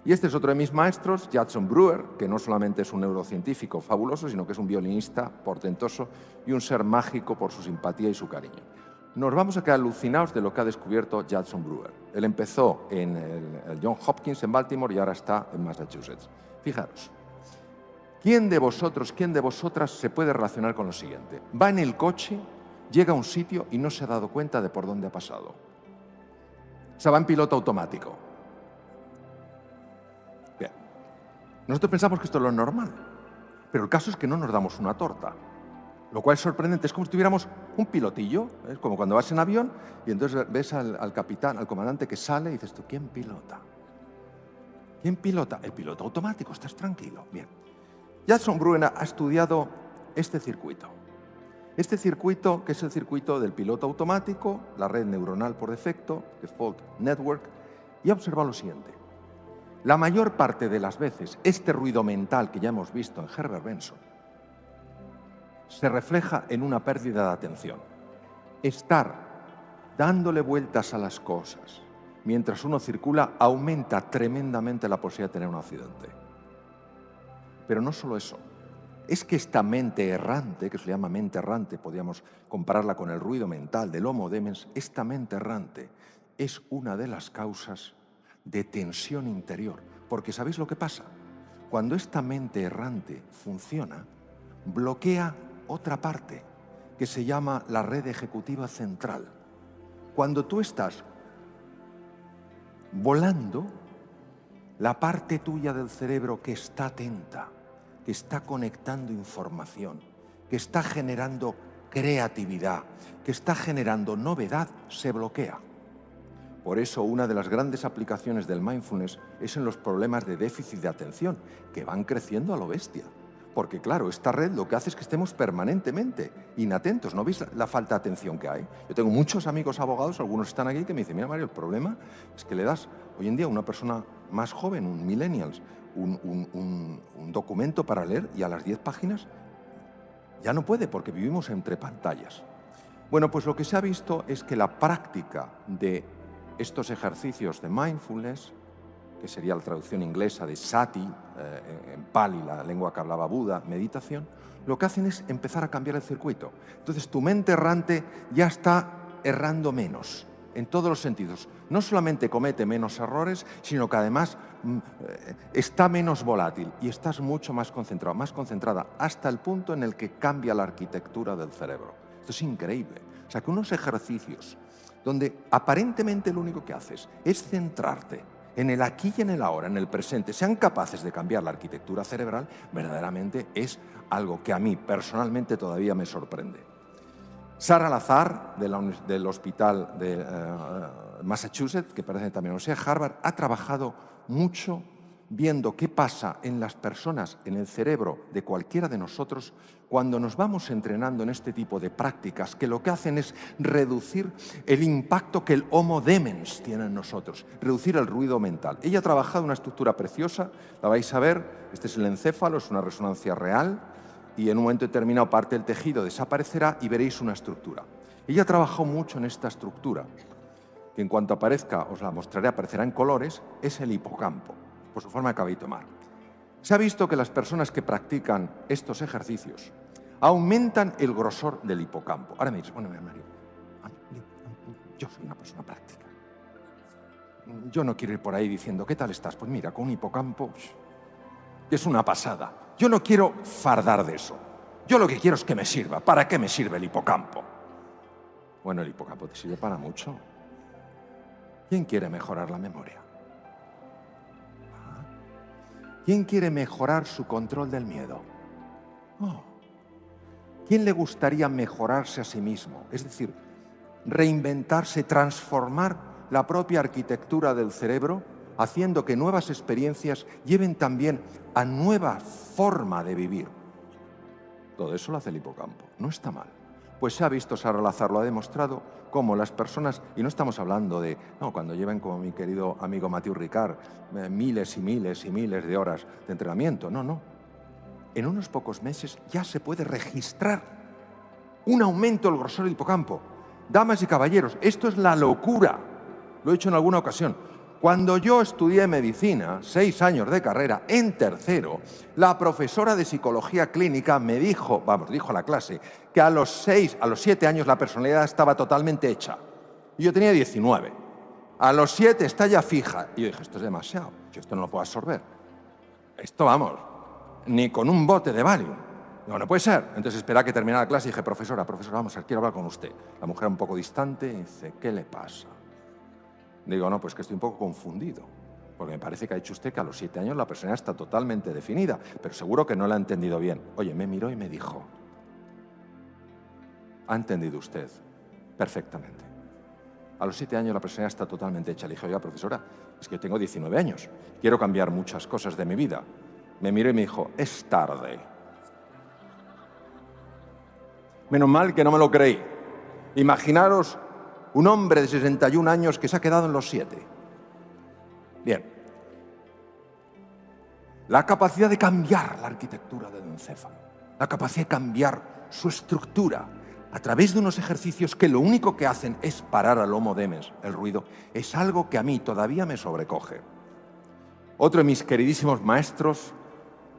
Y este es otro de mis maestros, Judson Brewer, que no solamente es un neurocientífico fabuloso, sino que es un violinista portentoso y un ser mágico por su simpatía y su cariño. Nos vamos a quedar alucinados de lo que ha descubierto Judson Brewer. Él empezó en el Johns Hopkins en Baltimore y ahora está en Massachusetts. Fijaros, ¿quién de vosotros, quién de vosotras se puede relacionar con lo siguiente? Va en el coche, llega a un sitio y no se ha dado cuenta de por dónde ha pasado. O sea, va en piloto automático. Nosotros pensamos que esto es lo normal, pero el caso es que no nos damos una torta, lo cual es sorprendente. Es como si tuviéramos un pilotillo, es como cuando vas en avión y entonces ves al capitán, al comandante que sale y dices tú, ¿quién pilota? ¿Quién pilota? El piloto automático, estás tranquilo. Bien. Judson Brewer ha estudiado este circuito. Este circuito, que es el circuito del piloto automático, la red neuronal por defecto, Default Network, y ha observado lo siguiente. La mayor parte de las veces, este ruido mental que ya hemos visto en Herbert Benson se refleja en una pérdida de atención. Estar dándole vueltas a las cosas mientras uno circula aumenta tremendamente la posibilidad de tener un accidente. Pero no solo eso, es que esta mente errante, que se llama mente errante, podríamos compararla con el ruido mental del Homo Demens, esta mente errante es una de las causas de tensión interior. Porque ¿sabéis lo que pasa? Cuando esta mente errante funciona, bloquea otra parte que se llama la red ejecutiva central. Cuando tú estás volando la parte tuya del cerebro que está atenta, que está conectando información, que está generando creatividad, que está generando novedad, se bloquea. Por eso una de las grandes aplicaciones del mindfulness es en los problemas de déficit de atención, que van creciendo a lo bestia. Porque claro, esta red lo que hace es que estemos permanentemente inatentos. ¿No veis la falta de atención que hay? Yo tengo muchos amigos abogados, algunos están aquí, que me dicen, mira Mario, el problema es que le das hoy en día a una persona más joven, un millennials, un documento para leer y a las 10 páginas ya no puede porque vivimos entre pantallas. Bueno, pues lo que se ha visto es que la práctica de estos ejercicios de mindfulness, que sería la traducción inglesa de sati, en Pali, la lengua que hablaba Buda, meditación, lo que hacen es empezar a cambiar el circuito. Entonces tu mente errante ya está errando menos, en todos los sentidos. No solamente comete menos errores, sino que además está menos volátil y estás mucho más concentrado, más concentrada, hasta el punto en el que cambia la arquitectura del cerebro. Esto es increíble. O sea, que unos ejercicios donde aparentemente lo único que haces es centrarte en el aquí y en el ahora, en el presente, sean capaces de cambiar la arquitectura cerebral, verdaderamente es algo que a mí personalmente todavía me sorprende. Sara Lazar, del Hospital de Massachusetts, que pertenece también a la Universidad de Harvard, ha trabajado mucho viendo qué pasa en las personas, en el cerebro de cualquiera de nosotros, cuando nos vamos entrenando en este tipo de prácticas, que lo que hacen es reducir el impacto que el Homo demens tiene en nosotros, reducir el ruido mental. Ella ha trabajado una estructura preciosa, la vais a ver, este es el encéfalo, es una resonancia real, y en un momento determinado parte del tejido desaparecerá y veréis una estructura. Ella trabajó mucho en esta estructura, que en cuanto aparezca, os la mostraré, aparecerá en colores, es el hipocampo, por su forma de caballito mar. Se ha visto que las personas que practican estos ejercicios aumentan el grosor del hipocampo. Ahora me dices, bueno, Mario, yo soy una persona práctica. Yo no quiero ir por ahí diciendo, ¿qué tal estás? Pues mira, con un hipocampo es una pasada. Yo no quiero fardar de eso. Yo lo que quiero es que me sirva. ¿Para qué me sirve el hipocampo? Bueno, el hipocampo te sirve para mucho. ¿Quién quiere mejorar la memoria? ¿Quién quiere mejorar su control del miedo? Oh. ¿Quién le gustaría mejorarse a sí mismo? Es decir, reinventarse, transformar la propia arquitectura del cerebro, haciendo que nuevas experiencias lleven también a nueva forma de vivir. Todo eso lo hace el hipocampo. No está mal. Pues se ha visto, Sara Lazar lo ha demostrado, cómo las personas, y no estamos hablando de, no, cuando lleven, como mi querido amigo Mathieu Ricard, miles y miles y miles de horas de entrenamiento. No, no. En unos pocos meses ya se puede registrar un aumento del grosor del hipocampo. Damas y caballeros, esto es la locura. Lo he dicho en alguna ocasión. Cuando yo estudié medicina, 6 años de carrera, en tercero, la profesora de psicología clínica me dijo, dijo a la clase, que a los 7 años la personalidad estaba totalmente hecha. Y yo tenía 19. A los 7 está ya fija. Y yo dije, esto es demasiado, yo esto no lo puedo absorber. Esto, vamos, ni con un bote de Valium. Digo, no puede ser. Entonces esperé a que terminara la clase y dije, profesora, vamos, quiero hablar con usted. La mujer un poco distante y dice, ¿qué le pasa? Digo, no, pues que estoy un poco confundido, porque me parece que ha dicho usted que a los 7 años la personalidad está totalmente definida, pero seguro que no la ha entendido bien. Oye, me miró y me dijo, ha entendido usted perfectamente. A los 7 años la personalidad está totalmente hecha. Le dije, oiga, profesora, es que yo tengo 19 años, quiero cambiar muchas cosas de mi vida. Me miró y me dijo, es tarde. Menos mal que no me lo creí. Imaginaros un hombre de 61 años que se ha quedado en los 7. Bien. La capacidad de cambiar la arquitectura del encéfalo, la capacidad de cambiar su estructura a través de unos ejercicios que lo único que hacen es parar al Homo demens, el ruido, es algo que a mí todavía me sobrecoge. Otro de mis queridísimos maestros,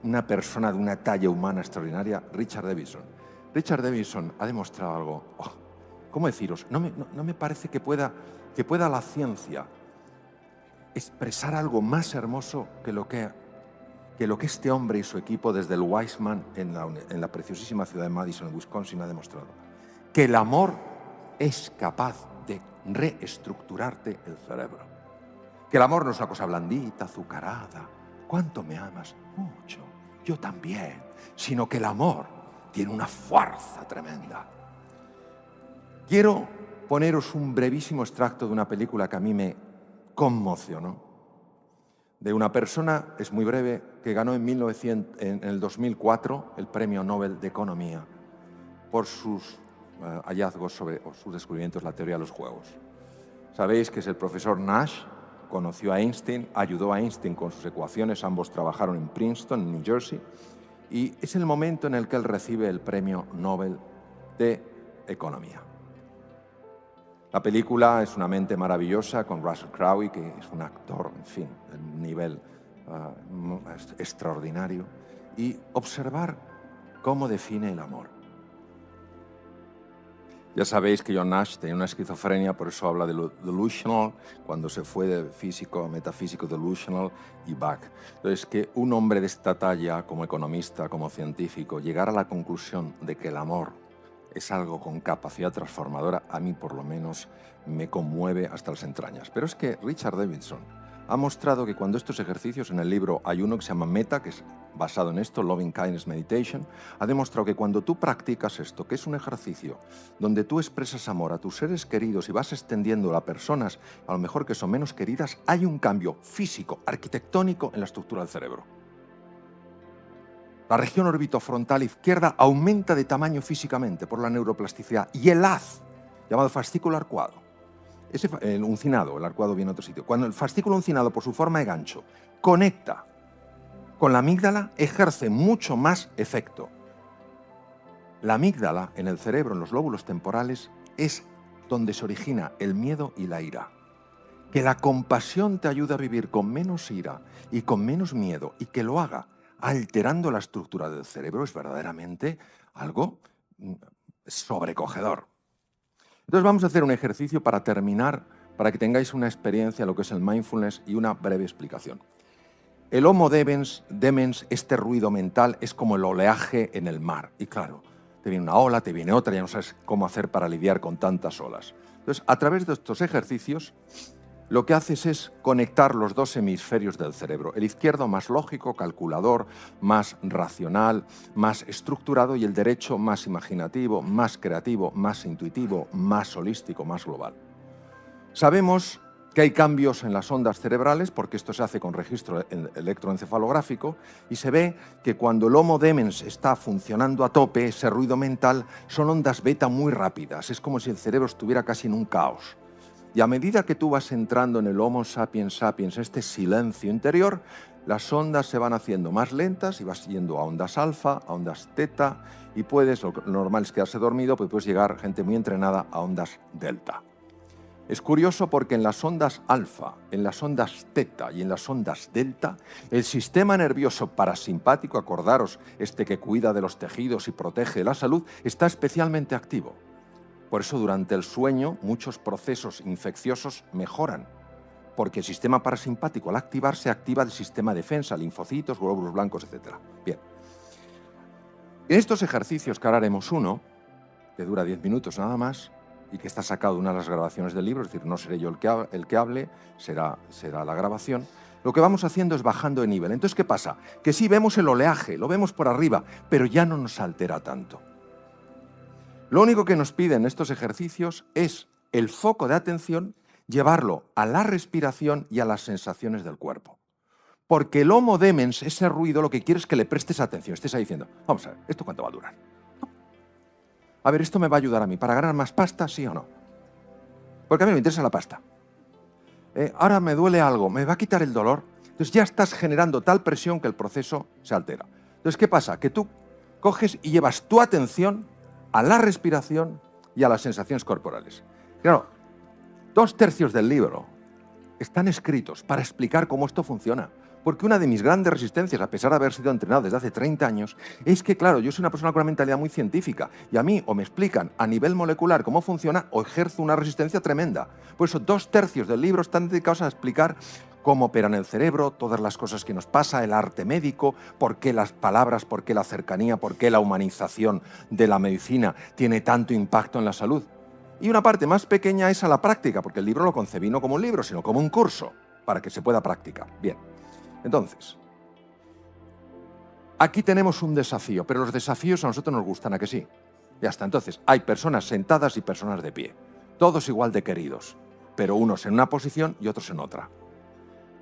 una persona de una talla humana extraordinaria, Richard Davidson. Richard Davidson ha demostrado algo. ¿Cómo deciros? No me parece que pueda la ciencia expresar algo más hermoso que lo que este hombre y su equipo desde el Weizmann en la preciosísima ciudad de Madison, en Wisconsin, ha demostrado. Que el amor es capaz de reestructurarte el cerebro. Que el amor no es una cosa blandita, azucarada. ¿Cuánto me amas? Mucho. Yo también. Sino que el amor tiene una fuerza tremenda. Quiero poneros un brevísimo extracto de una película que a mí me conmocionó. De una persona, es muy breve, que ganó en el 2004 el Premio Nobel de Economía por sus hallazgos o sus descubrimientos, la teoría de los juegos. Sabéis que es el profesor Nash, conoció a Einstein, ayudó a Einstein con sus ecuaciones, ambos trabajaron en Princeton, en New Jersey, y es el momento en el que él recibe el Premio Nobel de Economía. La película es una mente maravillosa con Russell Crowe, que es un actor, en fin, de un nivel extraordinario, y observar cómo define el amor. Ya sabéis que John Nash tenía una esquizofrenia, por eso habla de lo delusional, cuando se fue de físico a metafísico delusional y back. Entonces, que un hombre de esta talla, como economista, como científico, llegara a la conclusión de que el amor es algo con capacidad transformadora, a mí por lo menos me conmueve hasta las entrañas. Pero es que Richard Davidson ha mostrado que cuando estos ejercicios, en el libro hay uno que se llama Meta, que es basado en esto, Loving Kindness Meditation, ha demostrado que cuando tú practicas esto, que es un ejercicio donde tú expresas amor a tus seres queridos y vas extendiéndolo a personas a lo mejor que son menos queridas, hay un cambio físico, arquitectónico en la estructura del cerebro. La región orbitofrontal izquierda aumenta de tamaño físicamente por la neuroplasticidad y el haz, llamado fascículo arcuado, el uncinado, el arcuado viene a otro sitio. Cuando el fascículo uncinado, por su forma de gancho, conecta con la amígdala, ejerce mucho más efecto. La amígdala en el cerebro, en los lóbulos temporales, es donde se origina el miedo y la ira. Que la compasión te ayude a vivir con menos ira y con menos miedo, y que lo haga alterando la estructura del cerebro, es verdaderamente algo sobrecogedor. Entonces vamos a hacer un ejercicio para terminar, para que tengáis una experiencia de lo que es el mindfulness y una breve explicación. El homo demens, este ruido mental, es como el oleaje en el mar. Y claro, te viene una ola, te viene otra, ya no sabes cómo hacer para lidiar con tantas olas. Entonces, a través de estos ejercicios, lo que haces es conectar los dos hemisferios del cerebro. El izquierdo más lógico, calculador, más racional, más estructurado, y el derecho más imaginativo, más creativo, más intuitivo, más holístico, más global. Sabemos que hay cambios en las ondas cerebrales, porque esto se hace con registro electroencefalográfico, y se ve que cuando el Homo demens está funcionando a tope, ese ruido mental, son ondas beta muy rápidas. Es como si el cerebro estuviera casi en un caos. Y a medida que tú vas entrando en el Homo sapiens sapiens, este silencio interior, las ondas se van haciendo más lentas y vas yendo a ondas alfa, a ondas teta, y puedes, lo normal es quedarse dormido, pues puedes llegar, gente muy entrenada, a ondas delta. Es curioso porque en las ondas alfa, en las ondas teta y en las ondas delta, el sistema nervioso parasimpático, acordaros, este que cuida de los tejidos y protege la salud, está especialmente activo. Por eso durante el sueño muchos procesos infecciosos mejoran, porque el sistema parasimpático al activarse activa el sistema de defensa, linfocitos, glóbulos blancos, etc. Bien. En estos ejercicios, que ahora haremos uno, que dura 10 minutos nada más, y que está sacado de una de las grabaciones del libro, es decir, no seré yo el que hable, será la grabación. Lo que vamos haciendo es bajando de nivel. Entonces, ¿qué pasa? Que sí vemos el oleaje, lo vemos por arriba, pero ya no nos altera tanto. Lo único que nos piden estos ejercicios es el foco de atención, llevarlo a la respiración y a las sensaciones del cuerpo. Porque el Homo demens, ese ruido, lo que quiere es que le prestes atención. Estés ahí diciendo, vamos a ver, ¿esto cuánto va a durar? A ver, ¿esto me va a ayudar a mí para ganar más pasta, sí o no? Porque a mí me interesa la pasta. Ahora me duele algo, ¿me va a quitar el dolor? Entonces ya estás generando tal presión que el proceso se altera. Entonces, ¿qué pasa? Que tú coges y llevas tu atención a la respiración y a las sensaciones corporales. Claro, 2/3 del libro están escritos para explicar cómo esto funciona. Porque una de mis grandes resistencias, a pesar de haber sido entrenado desde hace 30 años, es que, claro, yo soy una persona con una mentalidad muy científica y a mí o me explican a nivel molecular cómo funciona o ejerzo una resistencia tremenda. Por eso 2/3 del libro están dedicados a explicar cómo operan el cerebro, todas las cosas que nos pasa, el arte médico, por qué las palabras, por qué la cercanía, por qué la humanización de la medicina tiene tanto impacto en la salud. Y una parte más pequeña es a la práctica, porque el libro lo concebí no como un libro, sino como un curso. para que se pueda practicar. Bien, entonces, aquí tenemos un desafío, pero los desafíos a nosotros nos gustan, ¿a que sí? Ya está, entonces, hay personas sentadas y personas de pie, todos igual de queridos, pero unos en una posición y otros en otra.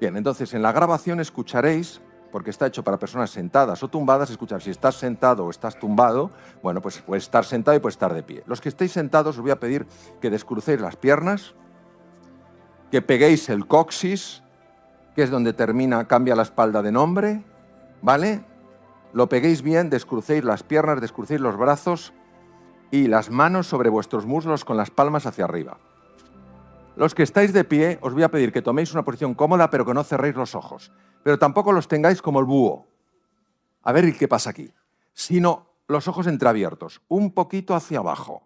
Bien, entonces, en la grabación escucharéis, porque está hecho para personas sentadas o tumbadas, escuchar si estás sentado o estás tumbado, bueno, pues puedes estar sentado y puedes estar de pie. Los que estéis sentados os voy a pedir que descrucéis las piernas, que peguéis el coxis, que es donde cambia la espalda de nombre, ¿vale? Lo peguéis bien, descrucéis las piernas, descrucéis los brazos y las manos sobre vuestros muslos con las palmas hacia arriba. Los que estáis de pie, os voy a pedir que toméis una posición cómoda, pero que no cerréis los ojos. Pero tampoco los tengáis como el búho. A ver qué pasa aquí. Sino los ojos entreabiertos, un poquito hacia abajo.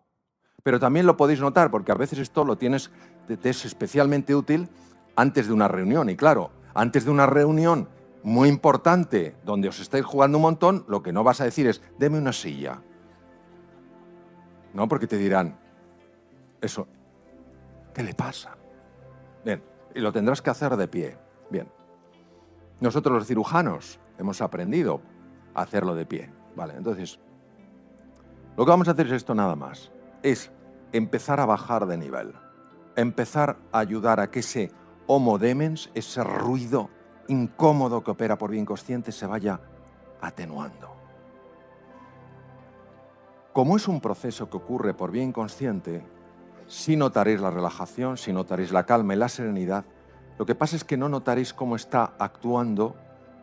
Pero también lo podéis notar, porque a veces esto te es especialmente útil antes de una reunión. Y claro, antes de una reunión muy importante, donde os estáis jugando un montón, lo que no vas a decir es, deme una silla. No, porque te dirán, eso, ¿qué le pasa? Bien, y lo tendrás que hacer de pie. Bien. Nosotros los cirujanos hemos aprendido a hacerlo de pie. Vale, entonces, lo que vamos a hacer es esto nada más. Es empezar a bajar de nivel. Empezar a ayudar a que ese homo demens, ese ruido incómodo que opera por vía inconsciente, se vaya atenuando. Como es un proceso que ocurre por vía inconsciente, sí notaréis la relajación, sí notaréis la calma y la serenidad. Lo que pasa es que no notaréis cómo está actuando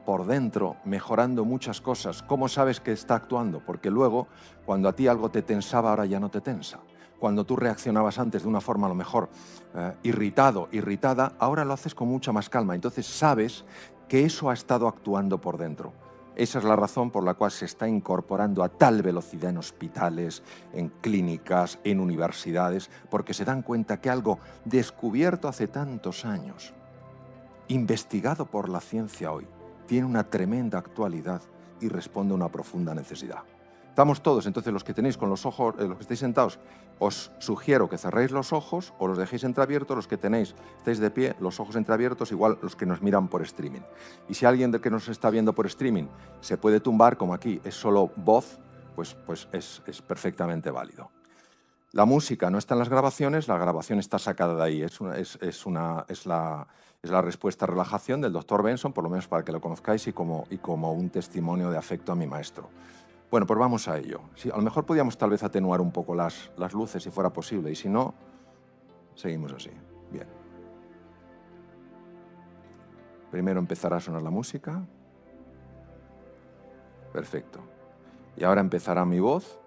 por dentro, mejorando muchas cosas. ¿Cómo sabes que está actuando? Porque luego, cuando a ti algo te tensaba, ahora ya no te tensa. Cuando tú reaccionabas antes de una forma a lo mejor irritado, irritada, ahora lo haces con mucha más calma. Entonces sabes que eso ha estado actuando por dentro. Esa es la razón por la cual se está incorporando a tal velocidad en hospitales, en clínicas, en universidades, porque se dan cuenta que algo descubierto hace tantos años, investigado por la ciencia hoy, tiene una tremenda actualidad y responde a una profunda necesidad. Estamos todos, entonces los que tenéis con los ojos, los que estáis sentados, os sugiero que cerréis los ojos o los dejéis entreabiertos, los que estáis de pie, los ojos entreabiertos, igual los que nos miran por streaming. Y si alguien que nos está viendo por streaming se puede tumbar, como aquí es solo voz, pues es perfectamente válido. La música no está en las grabaciones, la grabación está sacada de ahí, es la respuesta a relajación del Dr. Benson, por lo menos para que lo conozcáis y como un testimonio de afecto a mi maestro. Bueno, pues vamos a ello. Sí, a lo mejor podríamos tal vez atenuar un poco las luces si fuera posible, y si no, seguimos así. Bien. Primero empezará a sonar la música. Perfecto. Y ahora empezará mi voz.